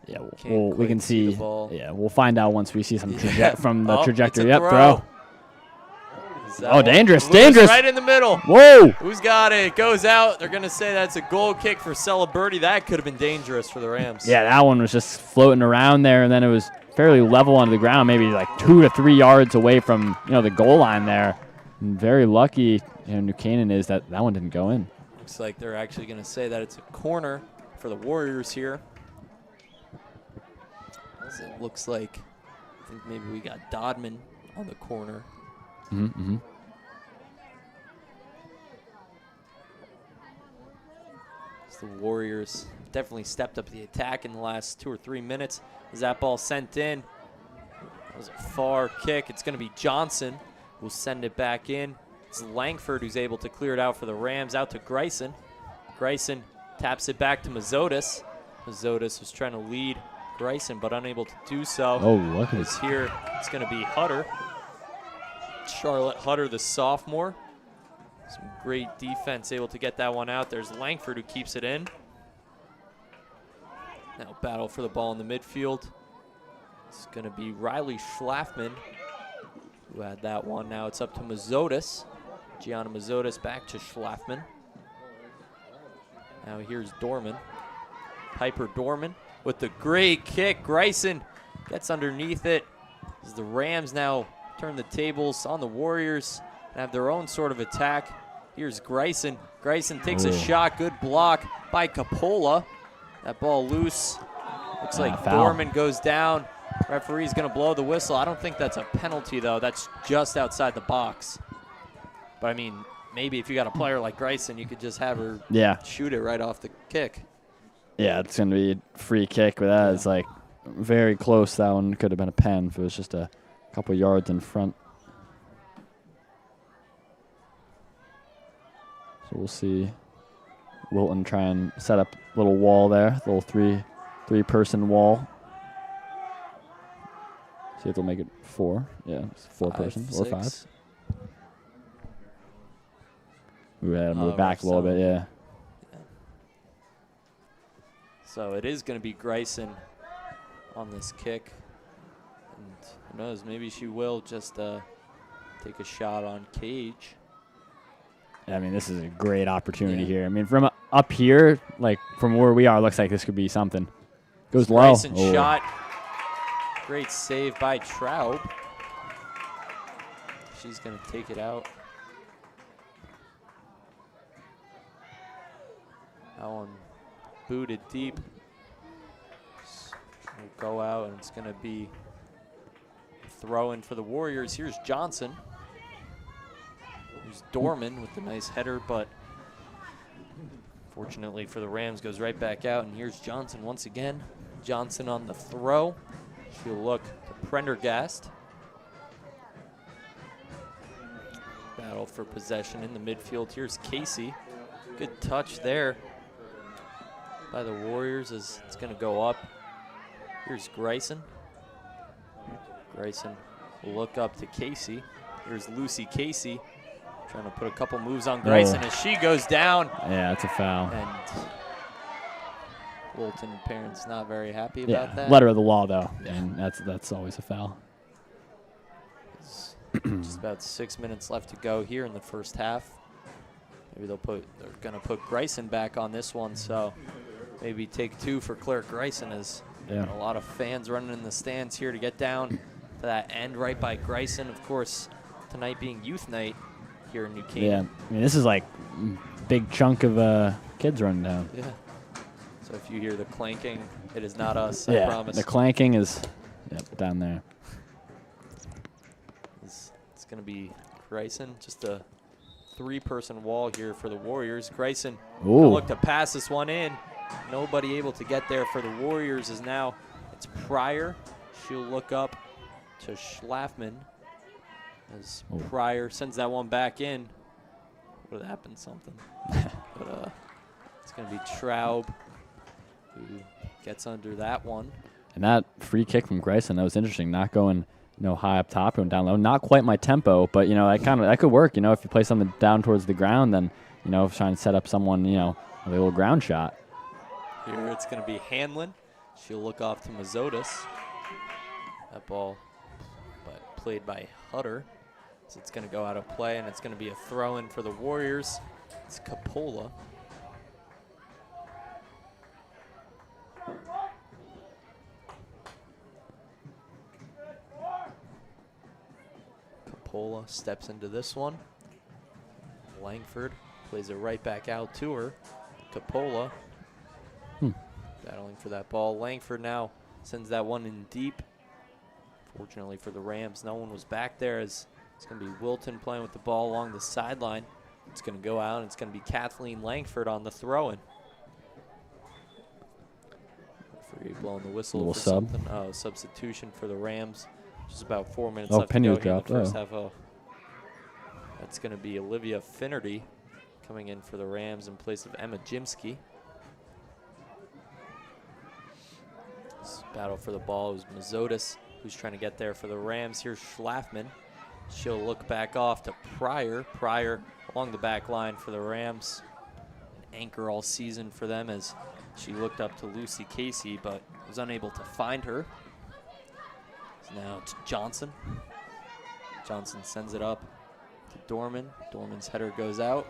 Yeah, we can see. The ball. Yeah, we'll find out once we see some from the trajectory. Yep, throw. Oh, dangerous, Lewis dangerous. Right in the middle. Whoa. Who's got it? It goes out. They're going to say that's a goal kick for Celebrity. That could have been dangerous for the Rams. Yeah, that one was just floating around there, and then it was fairly level on the ground, maybe like 2 to 3 yards away from the goal line there. And very lucky New Canaan is that one didn't go in. Looks like they're actually going to say that it's a corner for the Warriors here. As it looks like, I think maybe we got Dodman on the corner. Mm-hmm. The Warriors definitely stepped up the attack in the last 2 or 3 minutes. As that ball sent in, that was a far kick. It's going to be Johnson who'll send it back in. It's Langford who's able to clear it out for the Rams, out to Gryson. Gryson taps it back to Mazotis. Mazotis was trying to lead Gryson, but unable to do so. Oh, look at this. Here, it's going to be Hutter. Charlotte Hutter, the sophomore. Some great defense, able to get that one out. There's Langford who keeps it in. Now battle for the ball in the midfield. It's going to be Riley Schlafman who had that one. Now it's up to Mazotis. Gianna Mazotis back to Schlafman. Now here's Dorman. Piper Dorman with the great kick. Gryson gets underneath it. As the Rams now turn the tables on the Warriors and have their own sort of attack. Here's Gryson. Gryson takes a shot. Good block by Capola. That ball loose. Looks like foul. Dorman goes down. Referee's going to blow the whistle. I don't think that's a penalty, though. That's just outside the box. But, I mean, maybe if you got a player like Gryson, you could just have her shoot it right off the kick. Yeah, it's going to be a free kick, but that is like very close. That one could have been a pen if it was just a couple yards in front. So we'll see Wilton try and set up a little wall there, little three-person wall. See if they'll make it 4. Yeah, it's 4-person or 5. We had to move back a little bit, yeah. So it is going to be Gryson on this kick. And who knows, maybe she will just take a shot on Cage. I mean, this is a great opportunity here. I mean, from up here, like from where we are, looks like this could be something. Goes low. Gryson shot. Great save by Traub. She's going to take it out. That one booted deep. Will go out, and it's going to be throw-in for the Warriors. Here's Johnson. Here's Dorman with the nice header, but fortunately for the Rams, goes right back out. And here's Johnson once again. Johnson on the throw. She'll look to Prendergast. Battle for possession in the midfield. Here's Casey. Good touch there by the Warriors as it's going to go up. Here's Gryson. Gryson will look up to Casey. Here's Lucy Casey trying to put a couple moves on Gryson as she goes down. Yeah, it's a foul. And Wilton parents not very happy about that. Letter of the law, though, and that's always a foul. Just about 6 minutes left to go here in the first half. Maybe they're going to put Gryson back on this one, so maybe take 2 for Claire Gryson as a lot of fans running in the stands here to get down to that end right by Gryson. Of course, tonight being youth night here in New Canaan. Yeah, I mean, this is like big chunk of kids running down. Yeah. So if you hear the clanking, it is not us, I promise. The clanking is down there. It's going to be Gryson, just a 3-person wall here for the Warriors. Gryson will look to pass this one in. Nobody able to get there for the Warriors is now, it's Pryor. She'll look up to Schlafman as Pryor sends that one back in. Would have happened something. But it's going to be Traub who gets under that one. And that free kick from Gryson, that was interesting. Not going, high up top, going down low. Not quite my tempo, but that could work. If you play something down towards the ground, then try and set up someone, with a little ground shot. Here it's going to be Hanlon. She'll look off to Mazotis. That ball played by Hutter. So it's going to go out of play, and it's going to be a throw-in for the Warriors. It's Capola. Capola steps into this one. Langford plays it right back out to her. Capola battling for that ball. Langford now sends that one in deep. Fortunately for the Rams, no one was back there as it's going to be Wilton playing with the ball along the sideline. It's going to go out, and it's going to be Kathleen Langford on the throw-in. Referee blowing the whistle for something. Oh, substitution for the Rams. Just about 4 minutes left to go here in the first half. That's going to be Olivia Finnerty coming in for the Rams in place of Emma Jimsky. This battle for the ball was Mazotis, who's trying to get there for the Rams. Here's Schlafman. She'll look back off to Pryor. Pryor along the back line for the Rams. An anchor all season for them as she looked up to Lucy Casey, but was unable to find her. So now it's Johnson. Johnson sends it up to Dorman. Dorman's header goes out.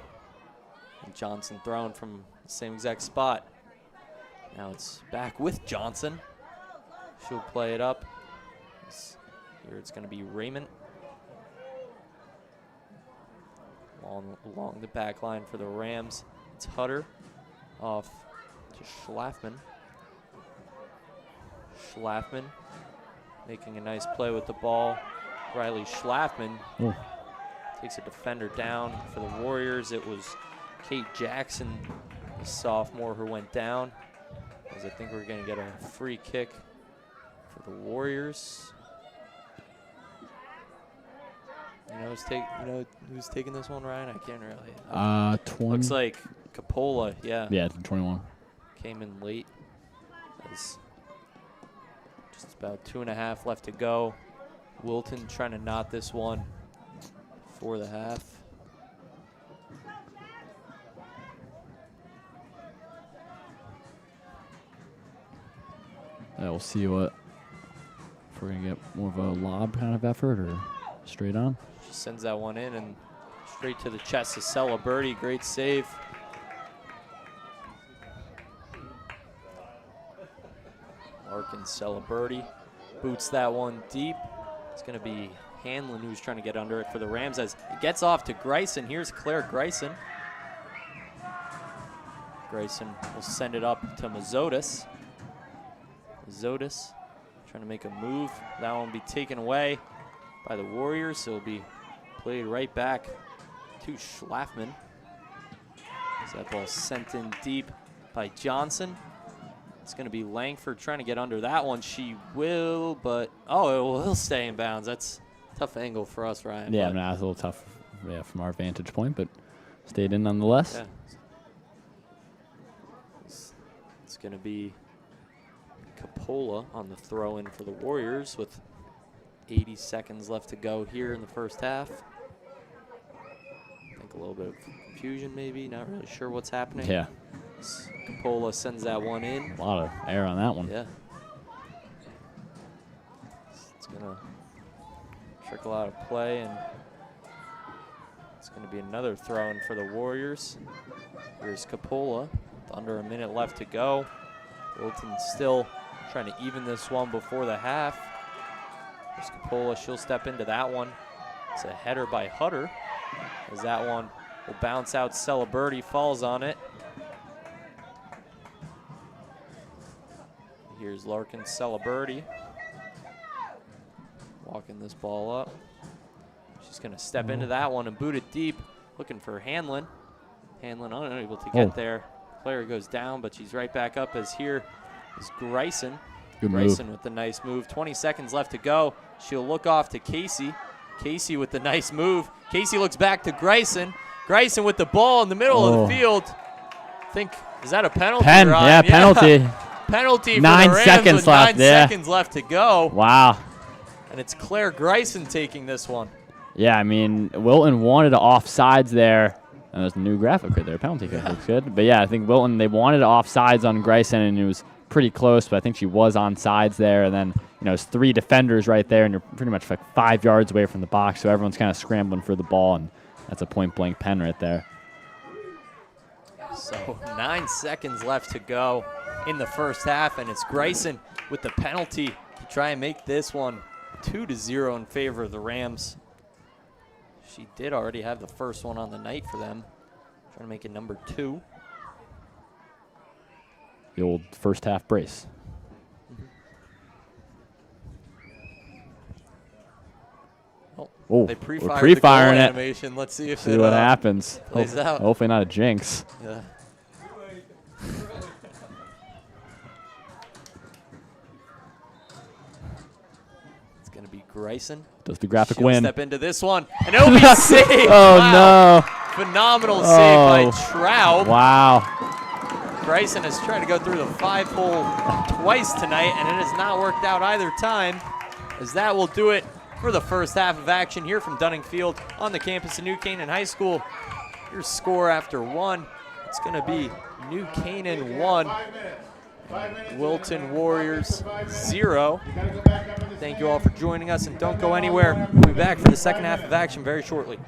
And Johnson thrown from the same exact spot. Now it's back with Johnson. She'll play it up. Here it's going to be Raymond. Along the back line for the Rams. It's Hutter off to Schlafman. Schlafman making a nice play with the ball. Riley Schlafman takes a defender down for the Warriors. It was Kate Jackson, the sophomore, who went down. As I think we're going to get a free kick for the Warriors. You know who's taking this one, Ryan? I can't really. 20. Looks like Capola, yeah. Yeah, 21. Came in late. There's just about 2.5 left to go. Wilton trying to knot this one for the half. Yeah, we'll see if we're going to get more of a lob kind of effort or straight on. She sends that one in and straight to the chest to Celeberti. Great save. Larkin Celeberti boots that one deep. It's going to be Hanlon who's trying to get under it for the Rams as it gets off to Gryson. Here's Claire Gryson. Gryson will send it up to Mazotis. Mazotis trying to make a move. That one will be taken away by the Warriors. It'll be played right back to Schlafman. As that ball sent in deep by Johnson. It's going to be Langford trying to get under that one. She will, but, oh, it will stay in bounds. That's a tough angle for us, Ryan. Yeah, I mean, that's a little tough from our vantage point, but stayed in nonetheless. Yeah. It's going to be Capola on the throw-in for the Warriors with 80 seconds left to go here in the first half. I think a little bit of confusion maybe, not really sure what's happening. Yeah. Capola sends that one in. A lot of air on that one. Yeah. It's going to trickle out of play, and it's going to be another throw-in for the Warriors. Here's Capola with under a minute left to go. Wilton still trying to even this one before the half. Here's Capola. She'll step into that one. It's a header by Hutter, as that one will bounce out. Celeberti falls on it. Here's Larkin Celeberti walking this ball up. She's going to step into that one and boot it deep, looking for Hanlon. Hanlon unable to get there. Player goes down, but she's right back up as here is Gryson. Good Gryson move. with the nice move. 20 seconds left to go. She'll look off to Casey. Casey with the nice move. Casey looks back to Gryson. Gryson with the ball in the middle of the field. I think, is that a penalty? Yeah, penalty. Penalty for 9 the Rams seconds with left. 9 seconds left to go. Wow. And it's Claire Gryson taking this one. Yeah, I mean, Wilton wanted offsides there. And there's a new graphic right there. Penalty kick looks good. But yeah, I think Wilton, they wanted offsides on Gryson, and it was pretty close, but I think she was on sides there. And then, it's 3 defenders right there, and you're pretty much like 5 yards away from the box. So everyone's kind of scrambling for the ball, and that's a point-blank pen right there. So 9 seconds left to go in the first half, and it's Gryson with the penalty to try and make this one 2-0 in favor of the Rams. She did already have the first one on the night for them. Trying to make it number 2. The old first half brace. Oh, they we're pre-fired pre-firing the goal it. animation. Let's see if See it what happens. plays out. Hopefully not a jinx. Yeah. It's going to be Gryson. Does the graphic She'll win? step into this one, and it'll be saved. Oh, Wow. Phenomenal save by Traub. Wow. Gryson has tried to go through the 5-hole twice tonight, and it has not worked out either time, as that will do it for the first half of action here from Dunning Field on the campus of New Canaan High School. Here's score after 1. It's going to be New Canaan 1, Wilton Warriors 0. Thank you all for joining us, and don't go anywhere. We'll be back for the second half of action very shortly.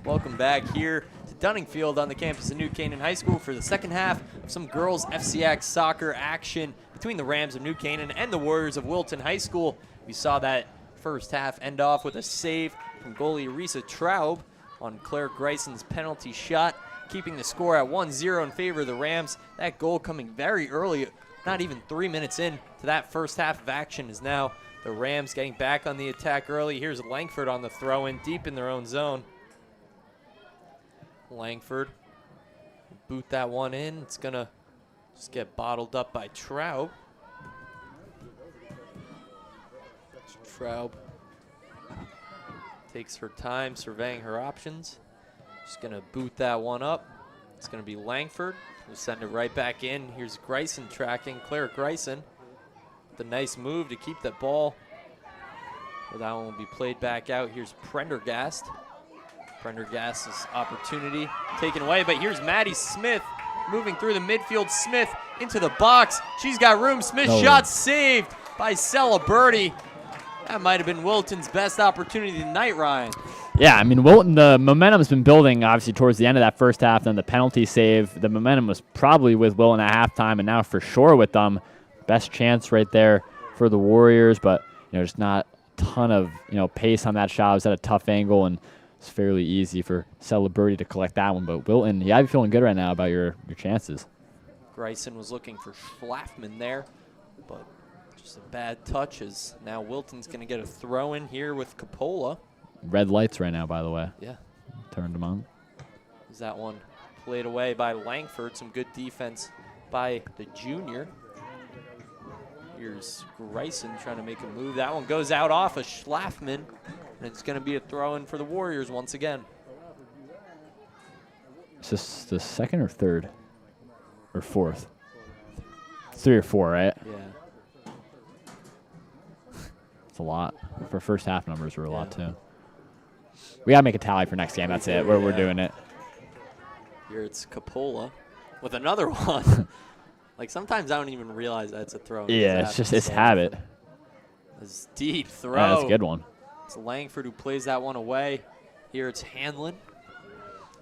Welcome back here to Dunning Field on the campus of New Canaan High School for the second half of some girls FCX soccer action between the Rams of New Canaan and the Warriors of Wilton High School. We saw that first half end off with a save from goalie Risa Traub on Claire Gryson's penalty shot, keeping the score at 1-0 in favor of the Rams. That goal coming very early, not even 3 minutes in to that first half of action, is now the Rams getting back on the attack early. Here's Langford on the throw-in deep in their own zone. Langford boot that one in. It's going to just get bottled up by Traub. Traub takes her time surveying her options. Just going to boot that one up. It's going to be Langford. We'll send it right back in. Here's Gryson tracking. Claire Gryson. The nice move to keep that ball. But that one will be played back out. Here's Prendergast. Prendergast's opportunity taken away, but here's Maddie Smith moving through the midfield. Smith into the box. She's got room. Smith shot saved by Celebrity. That might have been Wilton's best opportunity tonight, Ryan. Yeah, I mean, Wilton, the momentum's been building, obviously, towards the end of that first half. Then the penalty save. The momentum was probably with Wilton at halftime, and now for sure with them. Best chance right there for the Warriors, but, just not a ton of, pace on that shot. It was at a tough angle, and it's fairly easy for Celebrity to collect that one. But Wilton, yeah, I'm feeling good right now about your chances. Gryson was looking for Schlafman there, but just a bad touch as now Wilton's going to get a throw in here with Coppola. Red lights right now, by the way. Yeah. Turned them on. Is that one played away by Langford? Some good defense by the junior. Here's Gryson trying to make a move. That one goes out off of Schlafman, and it's going to be a throw-in for the Warriors once again. Is this the second or third? Or fourth? 3 or 4, right? Yeah. It's a lot. For first half numbers were a lot, too. We got to make a tally for next game. That's it. We're doing it. Here it's Coppola with another one. Like, sometimes I don't even realize that's a throw. Yeah, it's habit. This deep throw. Yeah, that's a good one. It's Langford who plays that one away. Here it's Hanlon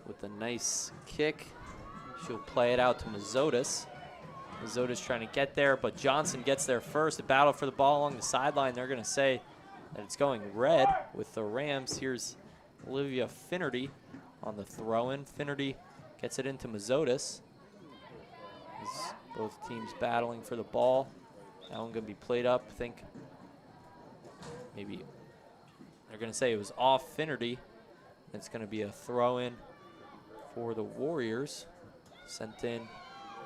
with a nice kick. She'll play it out to Mazotis. Mazotis trying to get there, but Johnson gets there first. A battle for the ball along the sideline. They're going to say that it's going red with the Rams. Here's Olivia Finnerty on the throw-in. Finnerty gets it into Mazotis. Both teams battling for the ball. That one going to be played up. I think maybe they're going to say it was off Finnerty. It's going to be a throw-in for the Warriors. Sent in.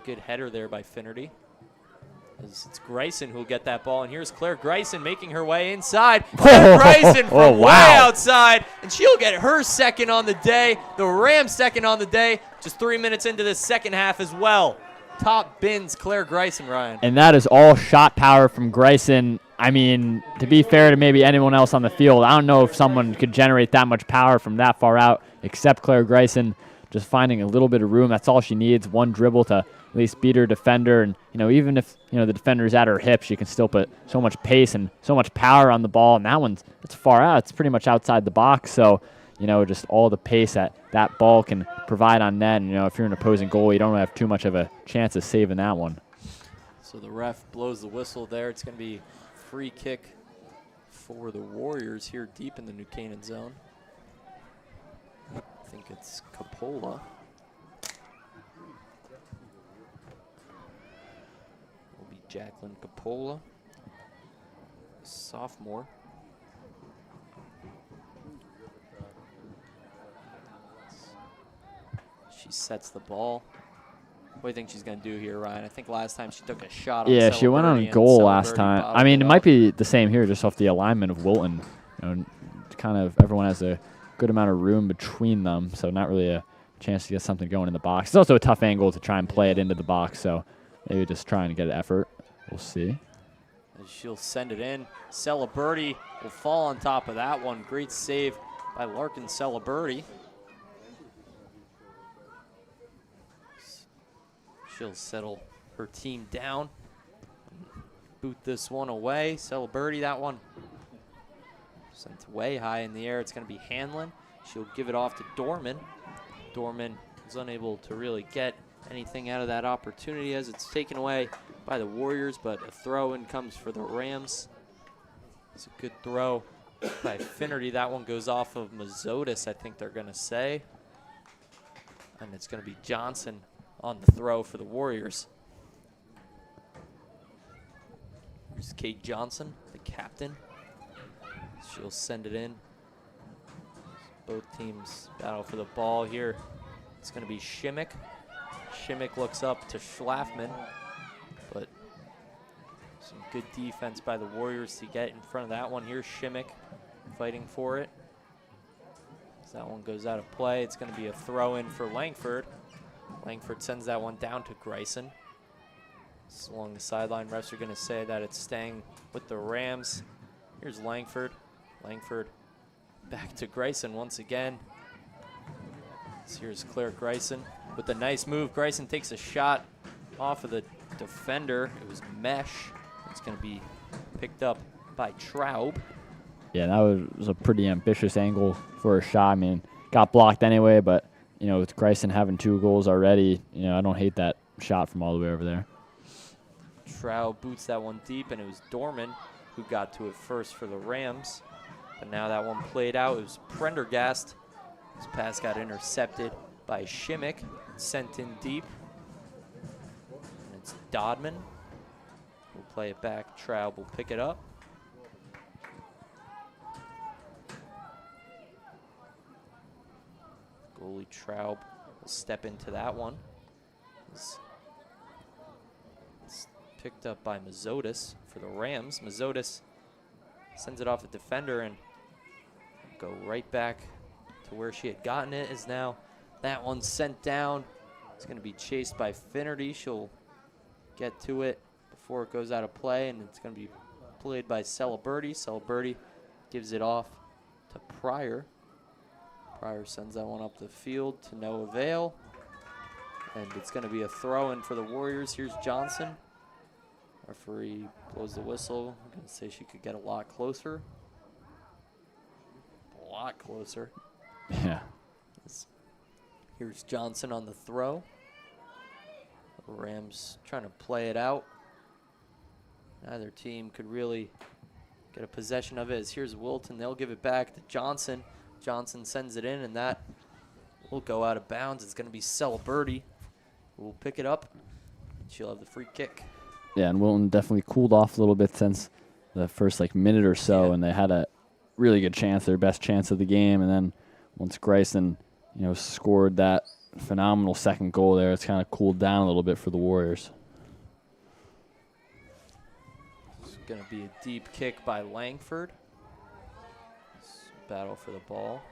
Good header there by Finnerty. It's Gryson who'll get that ball. And here's Claire Gryson making her way inside. Claire Gryson from way outside. And she'll get her second on the day. The Rams second on the day. Just 3 minutes into the second half as well. Top bins Claire Gryson, Ryan. And that is all shot power from Gryson. I mean, to be fair to maybe anyone else on the field, I don't know if someone could generate that much power from that far out except Claire Gryson. Just finding a little bit of room. That's all she needs. One dribble to at least beat her defender. And, even if, the defender's at her hip, she can still put so much pace and so much power on the ball. And that one's, it's far out. It's pretty much outside the box. So, just all the pace that ball can provide on net. And, if you're an opposing goalie, you don't have too much of a chance of saving that one. So the ref blows the whistle there. It's going to be free kick for the Warriors here deep in the New Canaan zone. I think it's Coppola. Will be Jacqueline Coppola, sophomore. She sets the ball. What do you think she's going to do here, Ryan? I think last time she took a shot on Yeah, she went on goal last time. I mean, it might be the same here just off the alignment of Wilton. Kind of everyone has a good amount of room between them, so not really a chance to get something going in the box. It's also a tough angle to try and play it into the box, so maybe just trying to get an effort. We'll see. She'll send it in. Celebrity will fall on top of that one. Great save by Larkin Celebrity. She'll settle her team down. Boot this one away. Celebrity, that one sent way high in the air. It's going to be Hanlon. She'll give it off to Dorman. Dorman is unable to really get anything out of that opportunity as it's taken away by the Warriors, but a throw-in comes for the Rams. It's a good throw by Finnerty. That one goes off of Mazzotis, I think they're going to say. And it's going to be Johnson on the throw for the Warriors. Here's Kate Johnson, the captain. She'll send it in. Both teams battle for the ball here. It's going to be Shimmick. Shimmick looks up to Schlafman, but some good defense by the Warriors to get in front of that one. Here's Shimmick fighting for it. As that one goes out of play, it's going to be a throw-in for Langford. Langford sends that one down to Gryson. It's along the sideline. Refs are going to say that it's staying with the Rams. Here's Langford. Langford back to Gryson once again. So here's Claire Gryson with a nice move. Gryson takes a shot off of the defender. It was mesh. It's going to be picked up by Traub. Yeah, that was a pretty ambitious angle for a shot. I mean, got blocked anyway, but, you know, with Gryson having 2 goals already, you know, I don't hate that shot from all the way over there. Traub boots that one deep, and it was Dorman who got to it first for the Rams. But now that one played out. It was Prendergast. His pass got intercepted by Shimmick, sent in deep. And it's Dodman. We'll play it back. Traub will pick it up. Goalie Traub will step into that one. It's picked up by Mazzotis for the Rams. Mazzotis sends it off the defender and go right back to where she had gotten it. Is now that one sent down. It's going to be chased by Finnerty. She'll get to it before it goes out of play, and it's going to be played by Celeberti. Celeberti gives it off to Pryor. Pryor sends that one up the field to no avail. And it's going to be a throw-in for the Warriors. Here's Johnson. Referee blows the whistle. I'm going to say she could get a lot closer. A lot closer. Yeah. Here's Johnson on the throw. The Rams trying to play it out. Neither team could really get a possession of it. Here's Wilton. They'll give it back to Johnson. Johnson sends it in, and that will go out of bounds. It's going to be Celeberti who will pick it up. She'll have the free kick. Yeah, and Wilton definitely cooled off a little bit since the first minute or so, Yeah. and they had a really good chance, their best chance of the game. And then once Gryson, scored that phenomenal second goal there, it's kind of cooled down a little bit for the Warriors. It's going to be a deep kick by Langford. Battle for the ball.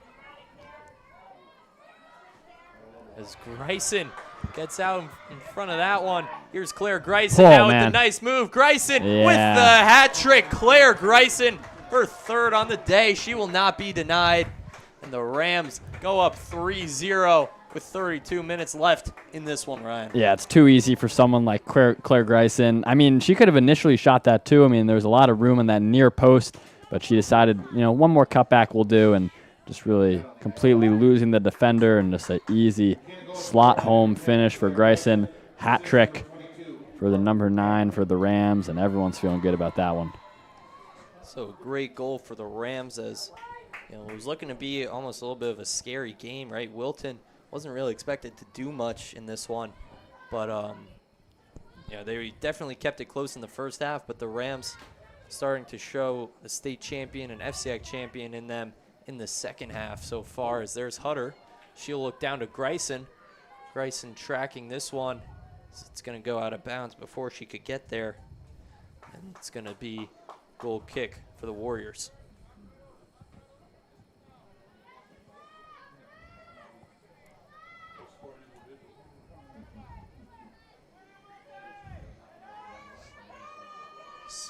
As Gryson gets out in front of that one. Here's Claire Gryson now with the nice move. Gryson with the hat trick. Claire Gryson, her third on the day. She will not be denied. And the Rams go up 3-0 with 32 minutes left in this one, Ryan. Yeah, it's too easy for someone like Claire Gryson. I mean, she could have initially shot that too. I mean, there was a lot of room in that near post, but she decided, one more cutback will do, and just really completely losing the defender, and just an easy slot home finish for Gryson. Hat trick for the number 9 for the Rams, and everyone's feeling good about that one. So great goal for the Rams, as it was looking to be almost a little bit of a scary game, right? Wilton wasn't really expected to do much in this one, but they definitely kept it close in the first half, but the Rams starting to show the state champion and FCIAC champion in them in the second half so far. As there's Hutter. She'll look down to Gryson. Gryson tracking this one. So it's going to go out of bounds before she could get there. And it's going to be goal kick for the Warriors.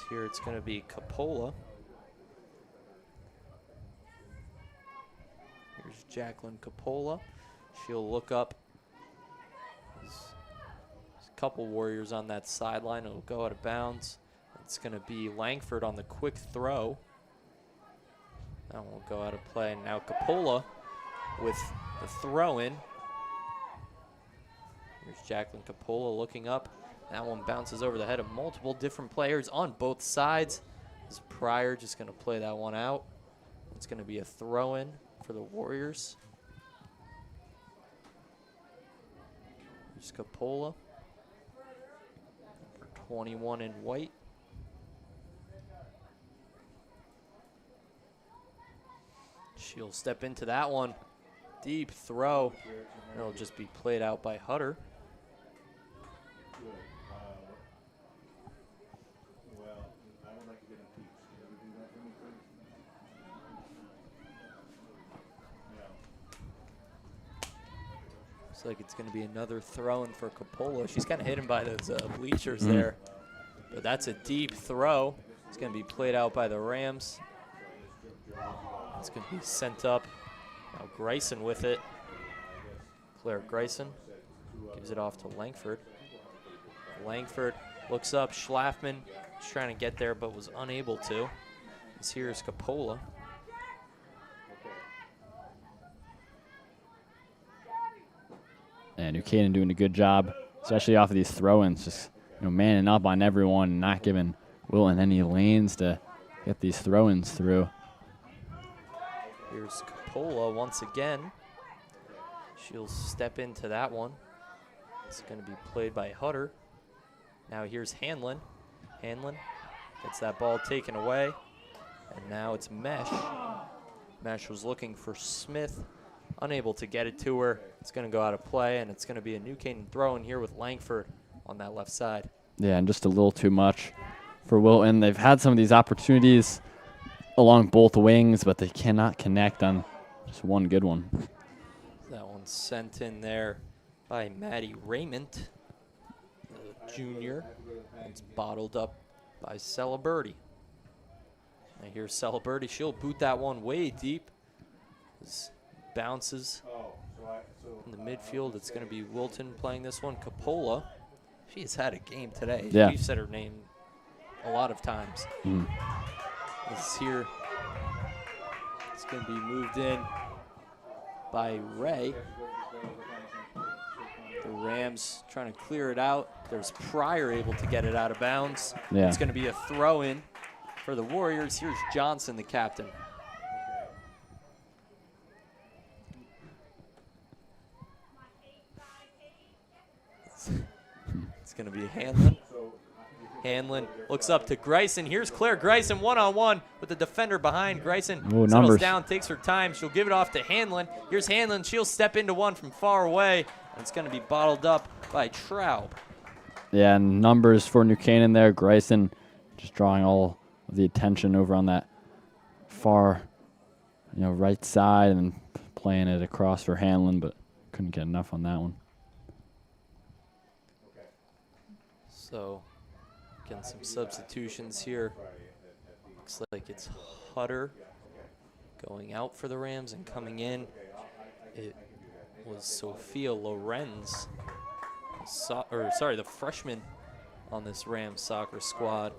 Here it's going to be Capola. Here's Jacqueline Capola. She'll look up. There's a couple Warriors on that sideline. It'll go out of bounds. It's going to be Langford on the quick throw. That will go out of play. Now Capola with the throw-in. Here's Jacqueline Capola looking up. That one bounces over the head of multiple different players on both sides. As Pryor just going to play that one out. It's going to be a throw-in for the Warriors. Here's Capola. Number 21 in white. She'll step into that one. Deep throw. It'll just be played out by Hutter. Looks like it's going to be another throw-in for Capola. She's kind of hidden by those bleachers there. But that's a deep throw. It's going to be played out by the Rams. It's going to be sent up. Now Gryson with it. Claire Gryson gives it off to Langford. Langford looks up. Schlafman is trying to get there but was unable to. Here's Capola. And New Canaan doing a good job, especially off of these throw-ins, just manning up on everyone and not giving Wilton any lanes to get these throw-ins through. Here's Capola once again. She'll step into that one. It's going to be played by Hutter. Now here's Hanlon. Hanlon gets that ball taken away. And now it's Mesh. Mesh was looking for Smith. Unable to get it to her. It's going to go out of play, and it's going to be a New Canaan throw in here with Langford on that left side. Yeah, and just a little too much for Wilton. They've had some of these opportunities along both wings, but they cannot connect on just one good one. That one sent in there by Maddie Raymond, the junior. It's bottled up by Celebrity. Now here's Celebrity. She'll boot that one way deep. This bounces in the midfield. It's going to be Wilton playing this one. Capola, she's had a game today. Yeah. We've said her name a lot of times. This is here. It's going to be moved in by Ray. The Rams trying to clear it out. There's Pryor able to get it out of bounds. Yeah. It's going to be a throw-in for the Warriors. Here's Johnson, the captain. It's going to be Hanlon. Hanlon looks up to Gryson. Here's Claire Gryson one-on-one with the defender behind. Gryson settles down, takes her time. She'll give it off to Hanlon. Here's Hanlon. She'll step into one from far away. And it's going to be bottled up by Traub. Yeah, and numbers for New Canaan there. Gryson just drawing all of the attention over on that far, right side and playing it across for Hanlon, but couldn't get enough on that one. So, again, some substitutions here. Looks like it's Hutter going out for the Rams, and coming in, it was Sophia Lorenz, the freshman on this Rams soccer squad,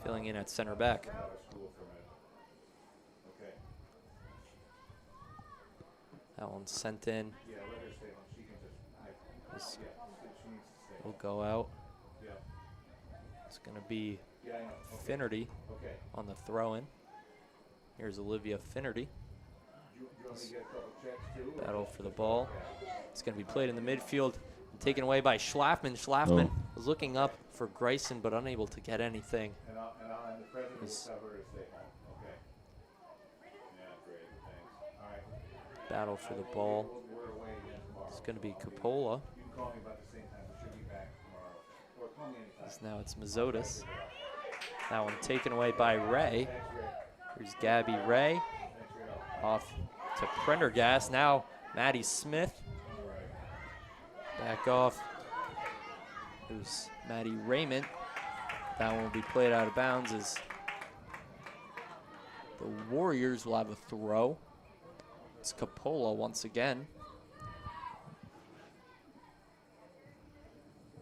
filling in at center back. That one's sent in. This will go out. It's going to be Finnerty on the throw-in. Here's Olivia Finnerty. Battle for the ball. It's going to be played in the midfield and taken away by Schlafman. Schlafman was looking up for Gryson, but unable to get anything. Battle for the ball. It's going to be Capola. Now it's Mazzotis. That one taken away by Ray. Here's Gabby Ray. Off to Prendergast. Now Maddie Smith. Back off. There's Maddie Raymond. That one will be played out of bounds as the Warriors will have a throw. It's Capola once again.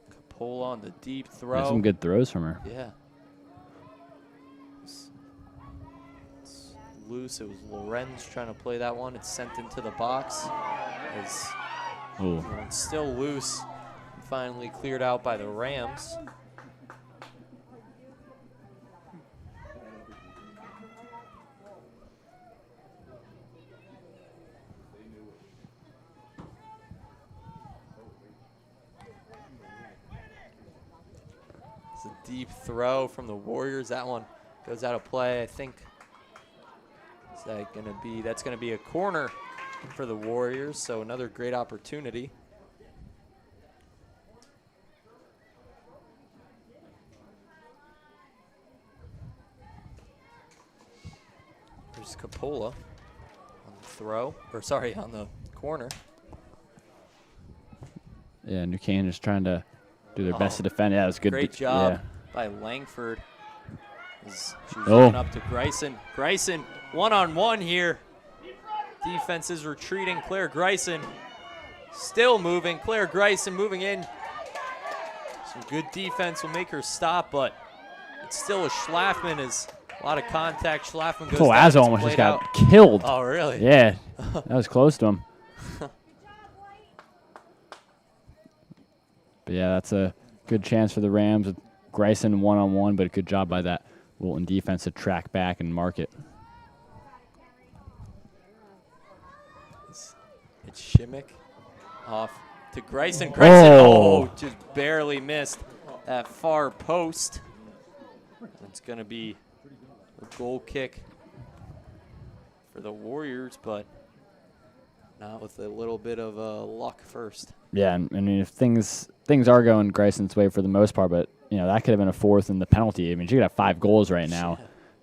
Capola on the deep throw. Some good throws from her. Yeah. It's loose. It was Lorenz trying to play that one. It's sent into the box. As it's still loose. Finally cleared out by the Rams. It's a deep throw from the Warriors. That one goes out of play. I think that's gonna be a corner for the Warriors. So another great opportunity. There's Capola on the throw, or sorry, on the corner. Yeah, New Canaan is trying to do their best to defend. Yeah, it was good. Great job by Langford. She's going up to Gryson. Gryson, one-on-one here. Defense is retreating. Claire Gryson still moving. Claire Gryson moving in. Some good defense will make her stop, but it's still a Schlafman. Is a lot of contact. Schlafman goes down. Azzo almost just got killed. Oh, really? Yeah, that was close to him. But yeah, that's a good chance for the Rams with Gryson one-on-one, but a good job by that Wilton defense to track back and mark it. It's Shimmick off to Gryson. Gryson, just barely missed that far post. It's going to be a goal kick for the Warriors, but not with a little bit of luck first. Yeah, I mean, if things are going Gryson's way for the most part, but that could have been a fourth in the penalty. I mean, she could have 5 goals right now,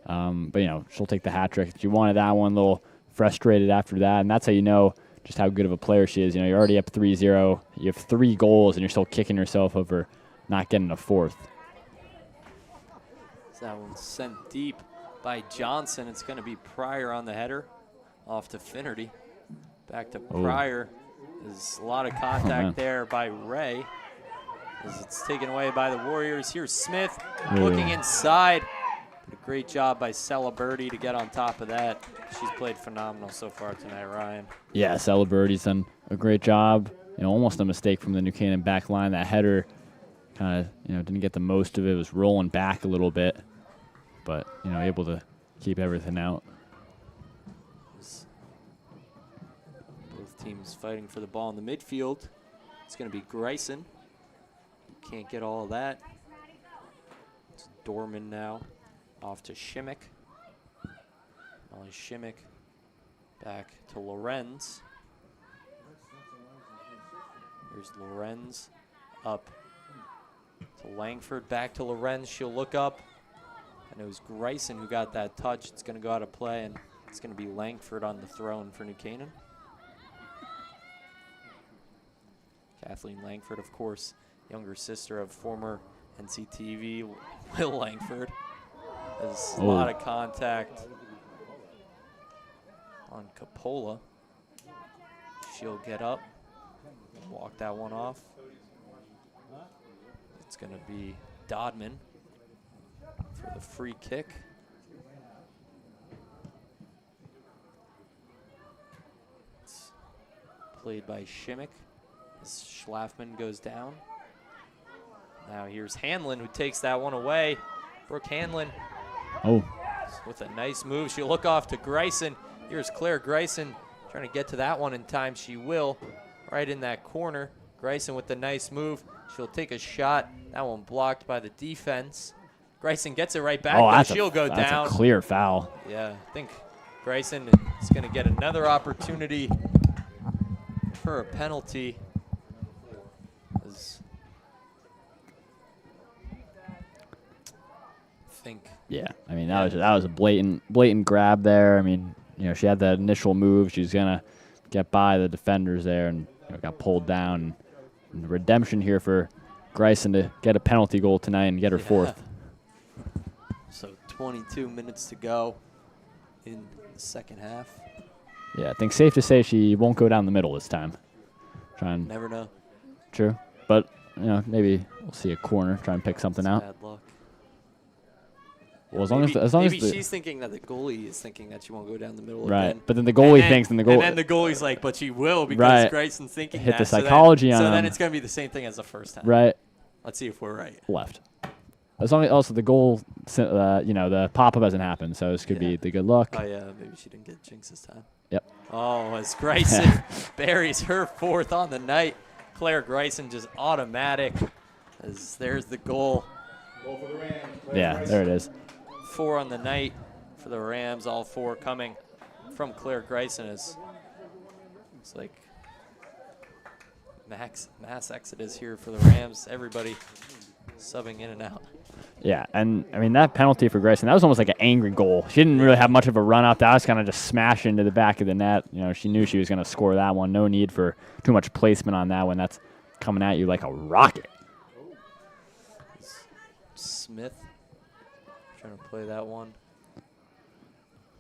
but she'll take the hat trick. She wanted that one, a little frustrated after that, and that's how you know just how good of a player she is. You're already up 3-0. You have 3 goals, and you're still kicking yourself over not getting a fourth. That one's sent deep by Johnson. It's going to be Pryor on the header, off to Finnerty. Back to Pryor. There's a lot of contact there by Ray. As it's taken away by the Warriors. Here's Smith looking inside. A great job by Celebrity to get on top of that. She's played phenomenal so far tonight, Ryan. Yeah, Celebrity's done a great job. Almost a mistake from the New Canaan back line. That header kind of, didn't get the most of it. It was rolling back a little bit, but, able to keep everything out. Both teams fighting for the ball in the midfield. It's going to be Gryson. Can't get all of that. It's Dorman now. Off to Shimmick. Molly Shimmick back to Lorenz. Here's Lorenz up to Langford. Back to Lorenz. She'll look up. And it was Gryson who got that touch. It's going to go out of play, and it's going to be Langford on the throw-in for New Canaan. Kathleen Langford, of course, younger sister of former NCTV Will Langford. There's a lot of contact on Capola. She'll get up, walk that one off. It's going to be Dodman for the free kick. It's played by Shimmick as Schlafman goes down. Now here's Hanlon who takes that one away. Brooke Hanlon. With a nice move. She'll look off to Gryson. Here's Claire Gryson trying to get to that one in time. She will. Right in that corner. Gryson with the nice move. She'll take a shot. That one blocked by the defense. Gryson gets it right back. She'll go down. That's a clear foul. Yeah, I think Gryson is going to get another opportunity for a penalty. Yeah, I mean that was a blatant grab there. I mean, she had that initial move. She was gonna get by the defenders there, and got pulled down. And redemption here for Gryson to get a penalty goal tonight and get her fourth. So 22 minutes to go in the second half. Yeah, I think safe to say she won't go down the middle this time. Never know. True, but maybe we'll see a corner. Try and pick something out. Bad luck. Well, as long as maybe she's thinking that the goalie is thinking that she won't go down the middle right. again. But then the goalie thinks, and then the goalie's like, but she will because right. Gryson's thinking hit that. the psychology on So him. then it's gonna be the same thing as the first time. Right. Let's see if we're right. Left. As long as also the goal, the pop-up hasn't happened, so this could be the good luck. Oh yeah, maybe she didn't get jinx this time. Yep. Oh, as Gryson buries her 4th on the night, Claire Gryson just automatic. As there's the goal. Goal for the Rams. Yeah, there it is. 4 on the night for the Rams. All 4 coming from Claire Gryson. It's like mass exodus here for the Rams. Everybody subbing in and out. Yeah, and I mean that penalty for Gryson, that was almost like an angry goal. She didn't really have much of a run up. That was kind of just smash into the back of the net. She knew she was going to score that one. No need for too much placement on that one. That's coming at you like a rocket. Smith trying to play that one.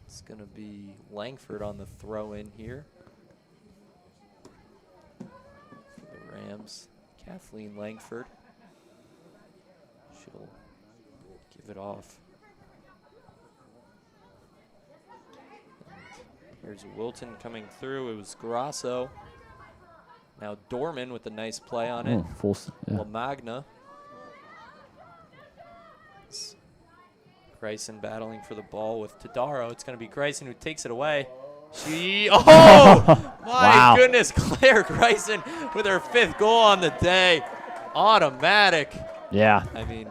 It's going to be Langford on the throw in here for the Rams. Kathleen Langford. She'll give it off. And here's Wilton coming through. It was Grasso. Now Dorman with a nice play on it. La Magna. Gryson battling for the ball with Tadaro. It's going to be Gryson who takes it away. My goodness, Claire Gryson with her 5th goal on the day. Automatic. Yeah. I mean,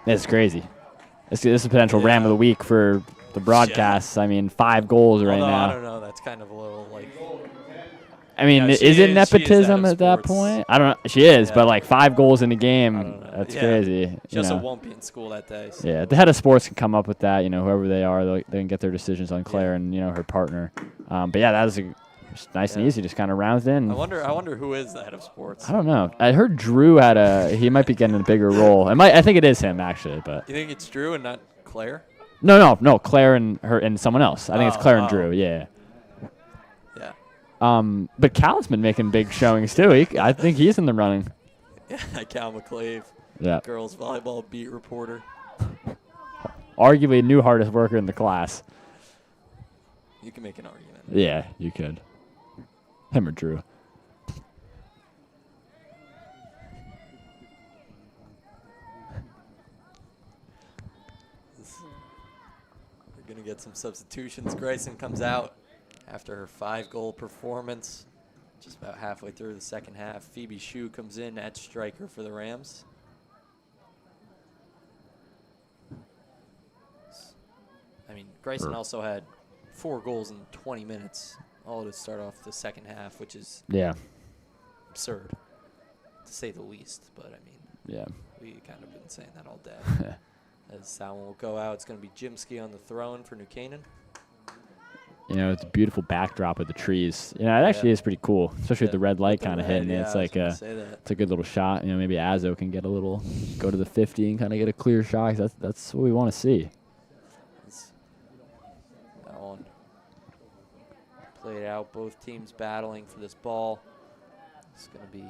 it's crazy. This is a potential Ram of the week for the broadcasts. I mean, 5 goals right now. I don't know. That's kind of a little like. I mean, is it nepotism at that point? I don't know. She is, but like 5 goals in a game, that's crazy. She also won't be in school that day. So. Yeah, the head of sports can come up with that. Whoever they are, they can get their decisions on Claire and her partner. But yeah, that was just nice and easy. Just kind of rounds in. I wonder who is the head of sports. I don't know. I heard Drew he might be getting a bigger role. I think it is him actually, but. You think it's Drew and not Claire? No, Claire and her and someone else. I think it's Claire and Drew. Yeah. Yeah. But Cal's been making big showings too. I think he's in the running. Yeah, Cal McClave. Yeah. Girls volleyball beat reporter. Arguably the new hardest worker in the class. You can make an argument. Yeah, you could. Him or Drew. We're going to get some substitutions. Gryson comes out after her 5-goal performance. Just about halfway through the second half. Phoebe Shue comes in at striker for the Rams. I mean, Gryson also had 4 goals in 20 minutes, all to start off the second half, which is absurd, to say the least. But, I mean, we kind of been saying that all day. As that one will go out, it's going to be Jimsky on the throne for New Canaan. It's a beautiful backdrop with the trees. It actually is pretty cool, especially with the red light kind of hitting it. It's like it's a good little shot. Maybe Azo can get go to the 50 and kind of get a clear shot. That's what we want to see. That one played out. Both teams battling for this ball. It's going to be.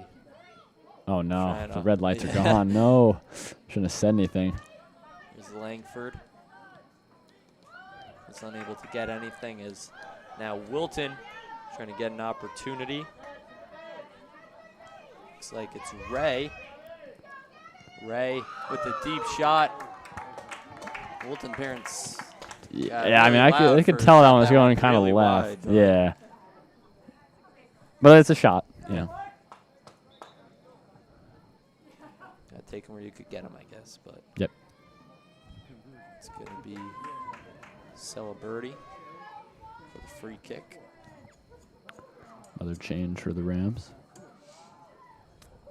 Oh no, the red lights are gone. No, shouldn't have said anything. There's Langford. Is unable to get anything. Is now Wilton trying to get an opportunity. Looks like it's Ray. Ray with the deep shot. Wilton parents. Yeah, I mean, I could tell that one was going kind of left. Yeah. But it's a shot, Gotta take him where you could get him, I guess. But yep. It's going to be Celebrity for the free kick. Another change for the Rams.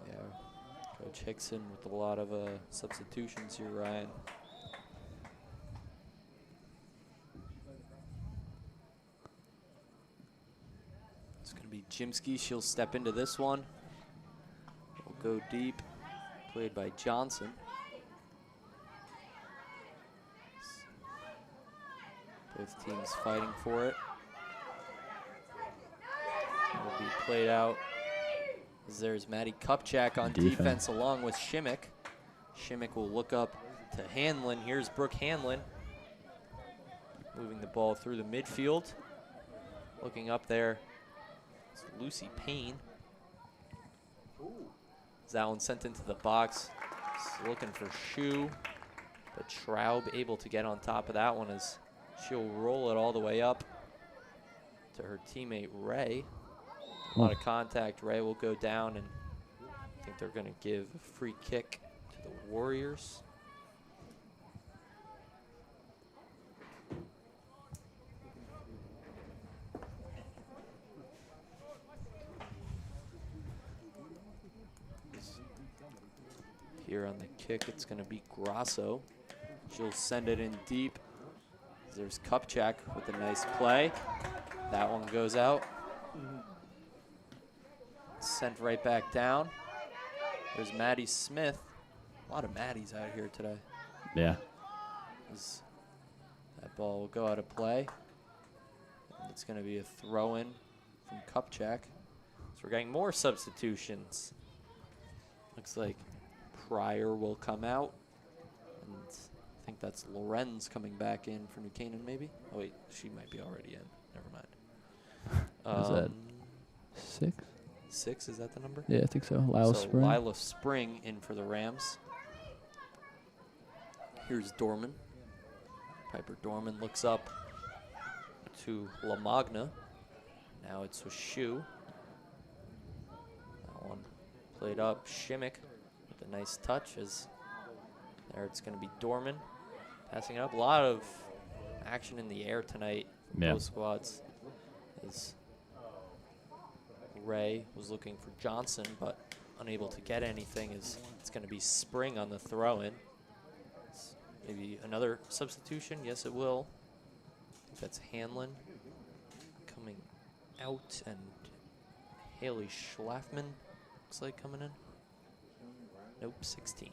Yeah, Coach Hickson with a lot of substitutions here, Ryan. It's going to be Jimsky. She'll step into this one. Will go deep. Played by Johnson. Both teams fighting for it. Will be played out. As there's Maddie Kupchak on defense along with Shimmick. Shimmick will look up to Hanlon. Here's Brooke Hanlon. Moving the ball through the midfield. Looking up there, it's Lucy Payne. Is that one sent into the box? Just looking for Shu, but Traub able to get on top of that one as she'll roll it all the way up to her teammate Ray. A lot of contact. Ray will go down, and I think they're going to give a free kick to the Warriors. Here on the kick, it's going to be Grasso. She'll send it in deep. There's Kupchak with a nice play. That one goes out. Sent right back down. There's Maddie Smith. A lot of Maddies out here today. Yeah. That ball will go out of play. And it's going to be a throw-in from Kupchak. So we're getting more substitutions. Looks like Pryor will come out. And I think that's Lorenz coming back in for New Canaan, maybe? Oh, wait, she might be already in. Never mind. Is that 6? 6, is that the number? Yeah, I think so. Lila Spring. Lila Spring in for the Rams. Here's Dorman. Piper Dorman looks up to La Magna. Now it's with Shu. That one played up. Shimmick with a nice touch. As there it's going to be Dorman passing it up. A lot of action in the air tonight. Yeah. Both squads. As Ray was looking for Johnson, but unable to get anything. As it's going to be Spring on the throw-in. Maybe another substitution. Yes, it will. I think that's Hanlon coming out, and Haley Schlafman looks like coming in. Nope, 16.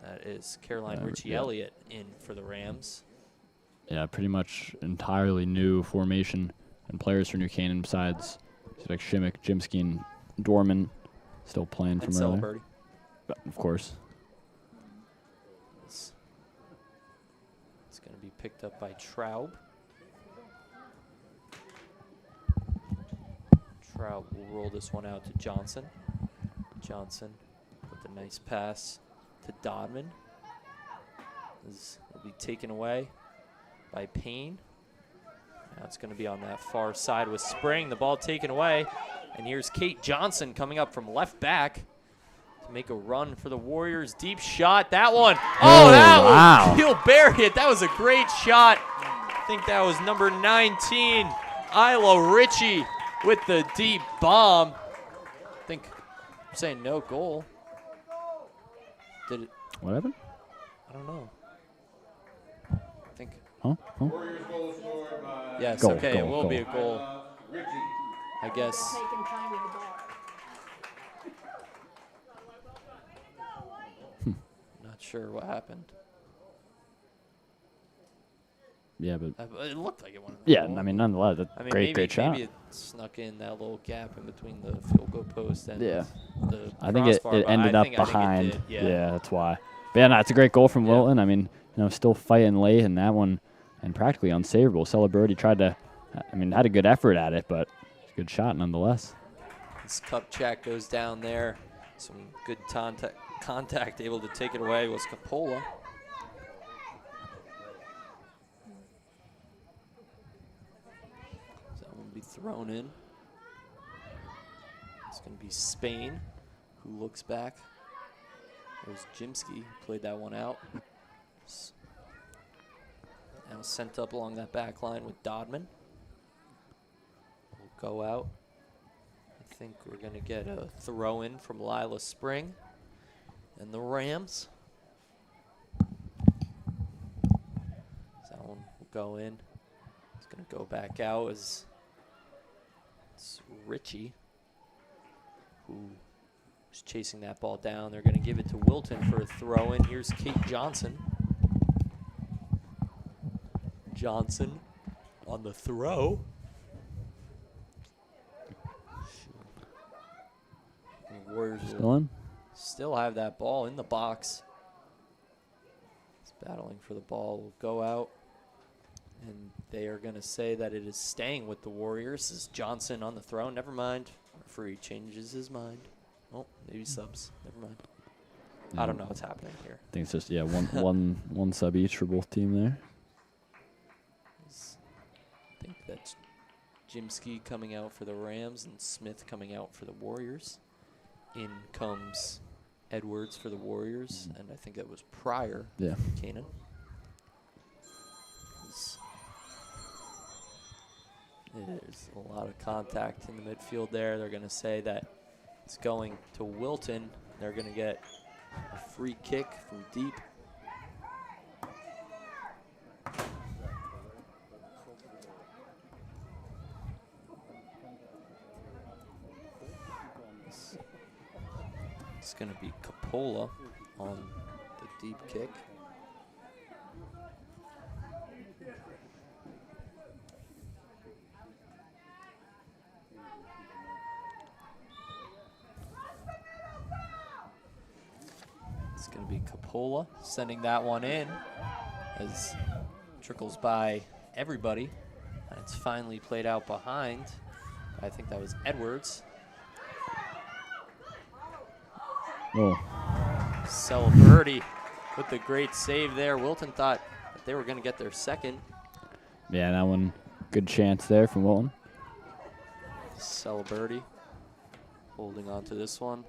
That is Caroline Ritchie-Elliott in for the Rams. Yeah, pretty much entirely new formation and players for New Canaan besides like Shimmick, Jimsky, and Dorman still playing from earlier. Celebrity. Of course. It's going to be picked up by Traub. Traub will roll this one out to Johnson. Johnson with a nice pass to Dodman. This will be taken away by Payne. Now it's going to be on that far side with Spring. The ball taken away. And here's Kate Johnson coming up from left back to make a run for the Warriors. Deep shot. That one. Oh, that wow. one. He'll bury it. That was a great shot. I think that was number 19, Isla Ritchie, with the deep bomb. I think I'm saying no goal. Did it? What happened? I don't know. I think. Huh? Warriors goal scored by Yes, Goal, okay, it goal, will be a goal. goal. Ritchie. I guess. Taking time with the ball. Not sure what happened. Yeah, but It looked like it went. yeah, I mean, nonetheless, that's I mean, great shot. Maybe it snuck in that little gap in between the field goal post and Yeah. the I think it crossbar, but ended I up think it behind. did, Yeah, that's why. But yeah, no, it's a great goal from Yeah. Wilton. I mean, still fighting late in that one and practically unsavable. Celebrity tried to, had a good effort at it, but it's a good shot nonetheless. This Kupchak goes down there. Some good contact, able to take it away was Capola. So that will be thrown in. It's going to be Spain, who looks back. There's Jimsky, who played that one out. Now sent up along that back line with Dodman. Will go out. I think we're going to get a throw in from Lila Spring and the Rams. So that one will go in. It's going to go back out as it's Ritchie, who is chasing that ball down. They're going to give it to Wilton for a throw in. Here's Kate Johnson. Johnson on the throw. The Warriors Still in? still have that ball in the box. battling for the ball will go out. And they are going to say that it is staying with the Warriors. This is Johnson on the throw. Never mind. Referee changes his mind. Oh, maybe subs. Never mind. I don't know what's happening here. I think it's just, yeah, one sub each for both team there. I think that's Jimsky coming out for the Rams and Smith coming out for the Warriors. In comes Edwards for the Warriors, and I think that was Pryor Yeah. for Canaan. There's a lot of contact in the midfield there. They're going to say that it's going to Wilton. They're going to get a free kick from deep. It's going to be Capola on the deep kick. It's going to be Capola sending that one in as trickles by everybody. And it's finally played out behind. I think that was Edwards. Oh, Celebrity with the great save there. Wilton thought that they were going to get their second. yeah, that one, good chance there from Wilton. Celebrity holding on to this one.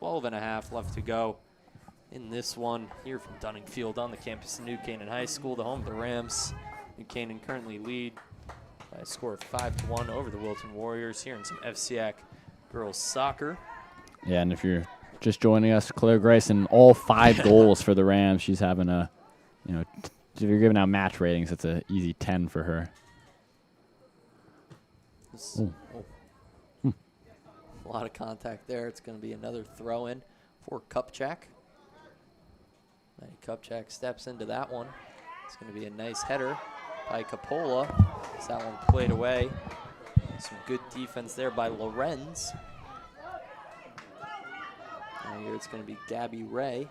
12.5 left to go in this one here from Dunning Field on the campus of New Canaan High School, the home of the Rams. New Canaan currently lead by a score of 5-1 over the Wilton Warriors here in some FCAC girls soccer. Yeah, and if you're just joining us, Claire Gryson, all 5 goals for the Rams. She's having a, if you're giving out match ratings, it's an easy 10 for her. A lot of contact there. It's going to be another throw in for Kupchak. Kupchak steps into that one. It's going to be a nice header by Capola. As that one played away. Some good defense there by Lorenz. And here it's going to be Gabby Ray.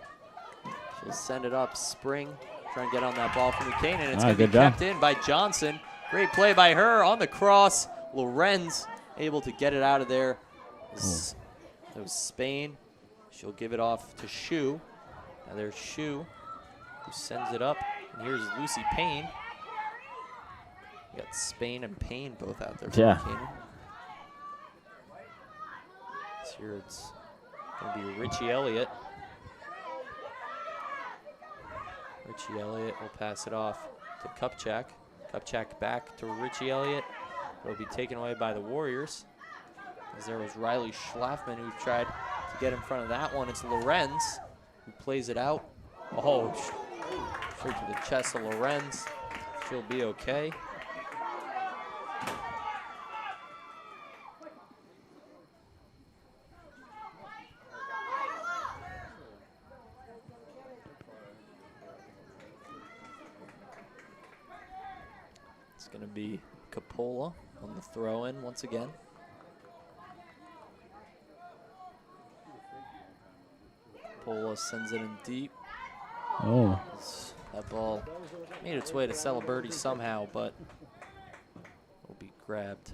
She'll send it up. Spring trying to get on that ball from New Canaan. It's going to be kept in by Johnson. Great play by her on the cross. Lorenz able to get it out of there. That was Spain. She'll give it off to Shu. Now there's Shu who sends it up. And here's Lucy Payne. You got Spain and Payne both out there for New Canaan. So here it's going to be Richie Elliott. Richie Elliott will pass it off to Kupchak. Kupchak back to Richie Elliott. It'll be taken away by the Warriors. As there was Riley Schlafman who tried to get in front of that one. It's Lorenz who plays it out. Oh, straight to the chest of Lorenz. She'll be okay. It's going to be Capola on the throw-in once again. Capola sends it in deep. Oh. That ball made its way to Celebrity somehow, but will be grabbed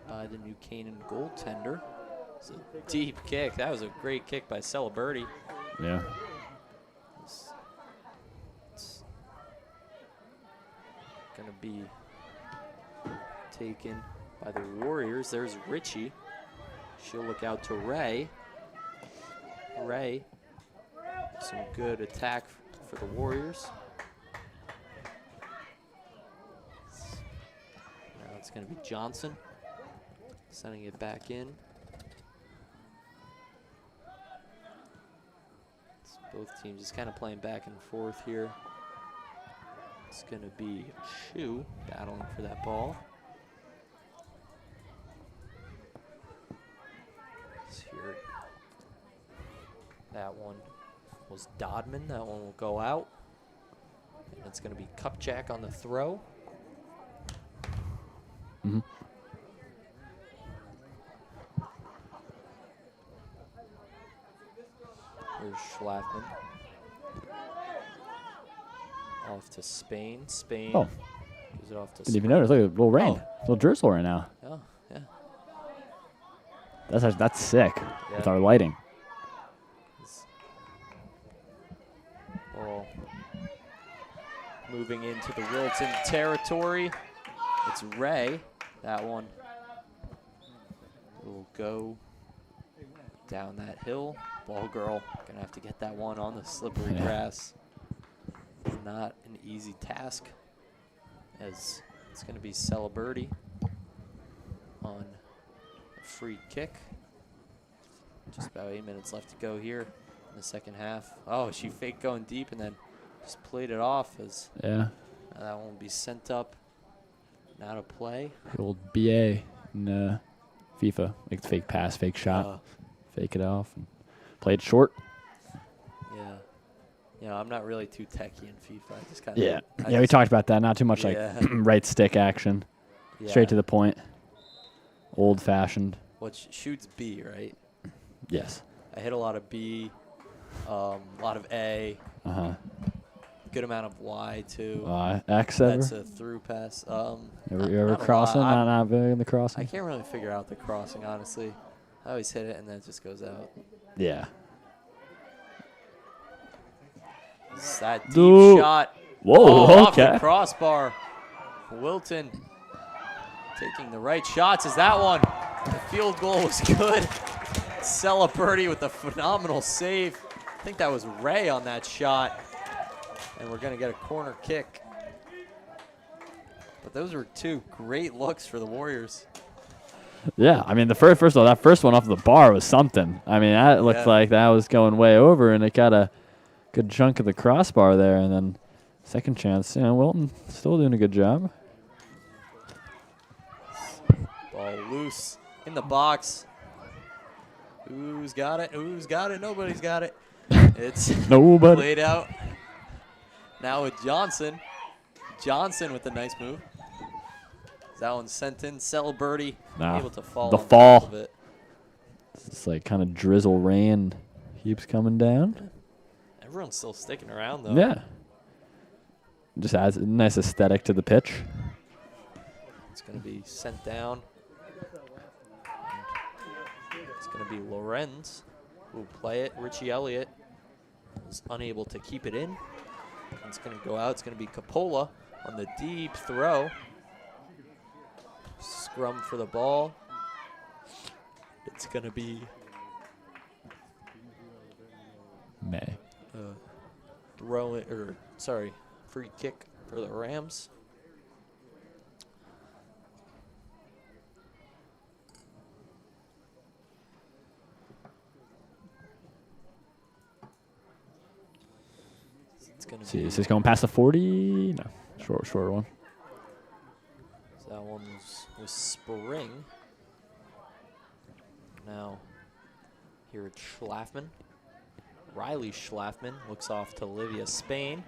by the New Canaan goaltender. It's a deep kick. That was a great kick by Celebrity. Yeah. It's going to be taken by the Warriors. There's Richie. She'll look out to Ray. Ray, some good attack for the Warriors. Now it's going to be Johnson sending it back in. It's both teams just kind of playing back and forth here. It's going to be Shu battling for that ball. Here. That one was Dodman. That one will go out. And it's going to be Kupchak on the throw. Mm-hmm. Here's Schlafman. Off to Spain. Spain Oh. gives it off to Didn't even notice. Look at a little rain. Oh. A little drizzle right now. Oh, yeah. That's sick with Yeah. our lighting. Ball moving into the Wilton territory. It's Ray. That one will go down that hill. Ball girl gonna have to get that one on the slippery grass. Not an easy task, as it's gonna be Celebrity on a free kick. Just about 8 minutes left to go here in the second half. Oh, she faked going deep and then just played it off as Yeah. that one will be sent up and out of play. The old BA in FIFA. Like fake pass, fake shot, fake it off, and play it short. Yeah. You know, I'm not really too techie in FIFA. I just kind of Yeah, we talked about that. Not too much like right stick action. Straight to the point. Old fashioned. What shoots B, right? Yes. I hit a lot of B, a lot of A. Good amount of Y too. X ever? That's a through pass. You ever crossing? Not very in the crossing? I can't really figure out the crossing, honestly. I always hit it and then it just goes out. Yeah. It's that deep shot. Whoa, Off okay. the crossbar. Wilton taking the right shots. Is that one? The field goal was good. Celebrity with a phenomenal save. I think that was Ray on that shot. And we're going to get a corner kick. But those were two great looks for the Warriors. Yeah, I mean, the first of all, that first one off the bar was something. I mean, that looked like that was going way over, and it got a good chunk of the crossbar there. And then second chance, Wilton still doing a good job. Ball loose in the box. Who's got it? Who's got it? Nobody's got it. It's Nobody. played out. Now with Johnson. Johnson with a nice move. That one sent in. Celebrity able to fall. The on fall. top of it. It's like kind of drizzle rain keeps coming down. Everyone's still sticking around though. Yeah. Just adds a nice aesthetic to the pitch. It's going to be sent down. It's going to be Lorenz who will play it. Richie Elliott is unable to keep it in. It's going to go out. It's going to be Coppola on the deep throw. Scrum for the ball. It's going to be May. free kick for the Rams. See, is this going past the 40? No, shorter one. So that one was Spring. Now here it's Schlafman. Riley Schlafman looks off to Olivia Spain.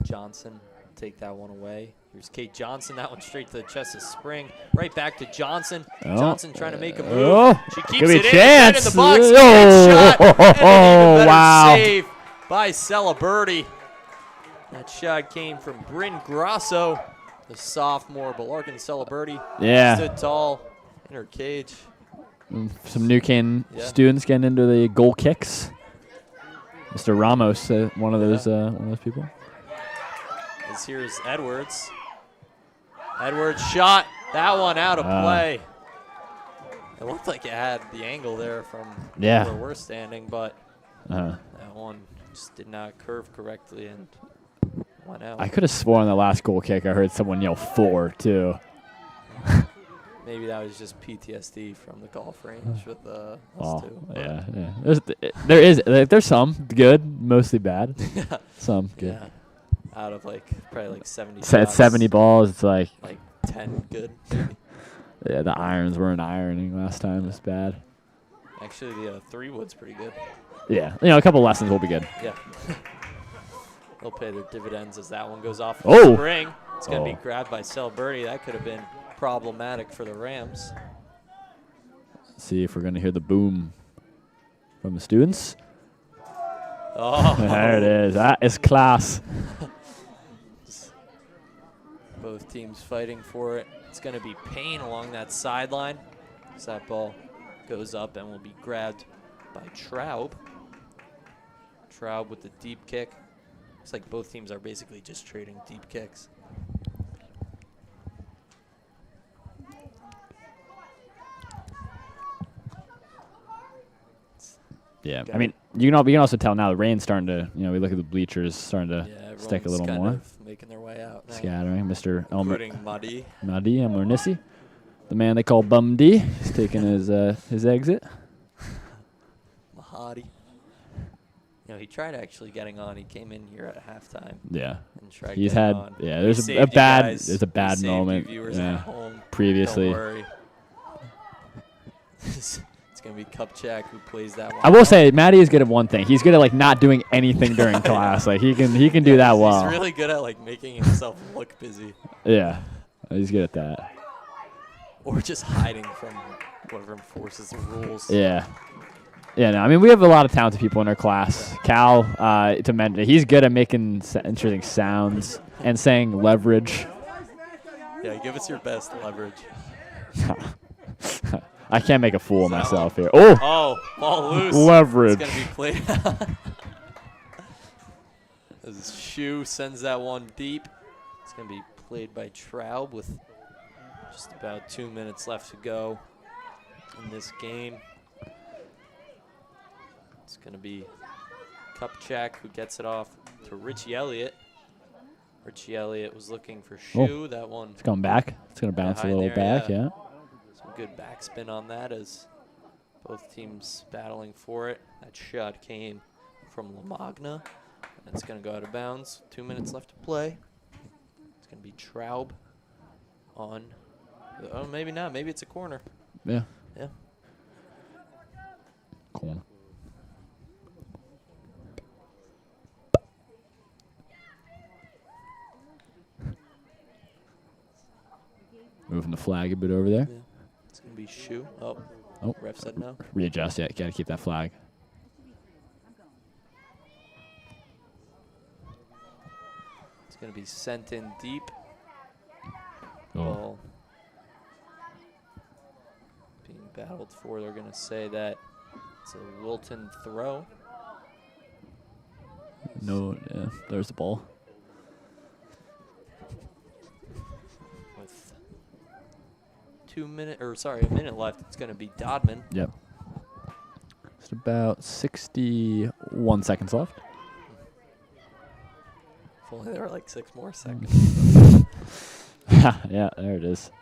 Johnson take that one away. Here's Kate Johnson. That one straight to the chest of Spring. Right back to Johnson. Johnson trying to make a move. She keeps it in the box. Shot. And an even better save by Celebrity. That shot came from Bryn Grasso, the sophomore, but Larkin Celebrity stood tall in her cage. Some New Canaan students getting into the goal kicks. Mr. Ramos, one of those people. Here's Edwards. Edwards shot that one out of play. It looked like it had the angle there from where we're standing, but that one just did not curve correctly and went out. I could have sworn the last goal kick I heard someone yell 4 too. Maybe that was just PTSD from the golf range with us two. Yeah. There's some good, mostly bad. Some good. Yeah. Out of probably 70 shots. 70 balls, it's like 10 good. Yeah, the irons weren't ironing last time. It was bad. Actually, the 3-wood's pretty good. Yeah, a couple lessons will be good. Yeah. They'll pay their dividends as that one goes off Oh! Spring. It's going to be grabbed by Celebrity. That could have been problematic for the Rams. Let's see if we're going to hear the boom. from the students. Oh. There it is. That is class. Both teams fighting for it. It's going to be Payne along that sideline. As that ball goes up and will be grabbed by Traub. Traub with the deep kick. Looks like both teams are basically just trading deep kicks. Yeah, Okay. I mean, you can also tell now the rain's starting to, we look at the bleachers starting to stick a everyone's little kind more. of making their way out now, Scattering. Mr. Elmer including Muddy. Madi Elmernissi, the man they call Bum D. He's taking his exit. Mahadi. He tried actually getting on. He came in here at halftime Yeah. and tried He's getting had on. there's We a saved you bad guys. there's a We bad saved you moment viewers at home. previously. Don't worry. It's gonna be Kupchak who plays that one. I will say Maddie is good at one thing. He's good at not doing anything during class. Like he can do that well. He's really good at making himself look busy, Yeah. He's good at that. or just hiding from whoever enforces the rules. Yeah. Yeah, no, I mean, we have a lot of talented people in our class. Cal, to mention, he's good at making interesting sounds and saying leverage. Yeah, give us your best leverage. I can't make a fool of myself here. Oh, Oh, ball loose. leverage. It's going to be played out. As Shu sends that one deep. It's going to be played by Traub with just about 2 minutes left to go in this game. It's going to be Kupchak who gets it off to Richie Elliott. Richie Elliott was looking for Shu. That one. It's going back. It's going to bounce a Behind little there, back, yeah. yeah. Some good backspin on that as both teams battling for it. That shot came from Lamagna. And it's going to go out of bounds. 2 minutes left to play. It's going to be Traub on. Oh, maybe not. Maybe it's a corner. Yeah. Yeah. Corner. Moving the flag a bit over there. Yeah. It's going to be Shu. Oh, ref said no. Readjust, yeah. Got to keep that flag. It's going to be sent in deep. Oh. Ball being battled for. They're going to say that it's a Wilton throw. No, yeah. There's the ball. With a minute left, it's going to be Dodman. Yep. Just about 61 seconds left. If only there were like 6 more seconds. Yeah, there it is.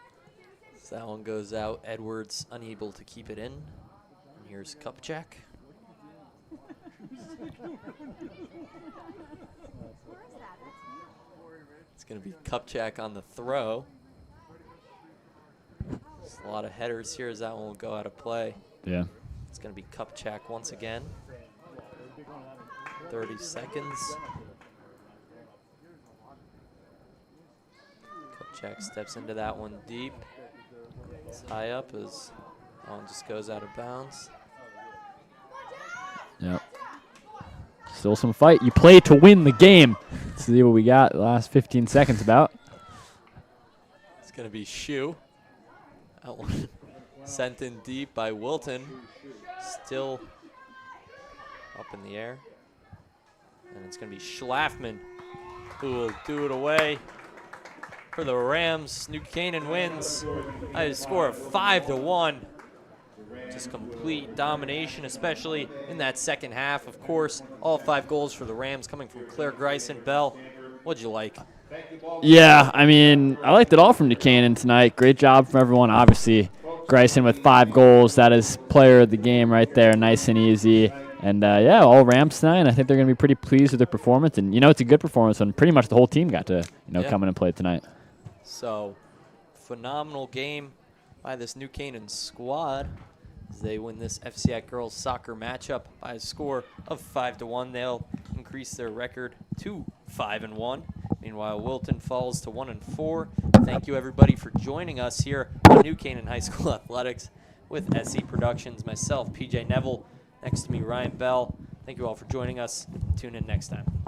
So that one goes out. Edwards unable to keep it in. And here's Kupchak. It's going to be Kupchak on the throw. There's a lot of headers here as that one will go out of play. Yeah. It's going to be Kupchak once again. 30 seconds. Kupchak steps into that one deep. It's high up as that one just goes out of bounds. Yep. Still some fight. You play to win the game. Let's see what we got the last 15 seconds about. It's going to be Shu. That one sent in deep by Wilton. Still up in the air. And it's going to be Schlafman who will do it away for the Rams. New Canaan wins by a score of 5-1. Just complete domination, especially in that second half. Of course, all 5 goals for the Rams coming from Claire Gryson. Bell, what'd you like? Yeah, I mean, I liked it all from New Canaan tonight. Great job from everyone. Obviously, Gryson with 5 goals. That is player of the game right there, nice and easy. And, yeah, all Rams tonight. I think they're going to be pretty pleased with their performance. And, it's a good performance when pretty much the whole team got to, come in and play tonight. So, phenomenal game by this New Canaan squad. As they win this FCAT girls soccer matchup by a score of 5-1. They'll increase their record to 5-1. Meanwhile, Wilton falls to 1-4. Thank you everybody for joining us here on New Canaan High School Athletics with SE Productions. Myself, PJ Neville. Next to me, Ryan Bell. Thank you all for joining us. Tune in next time.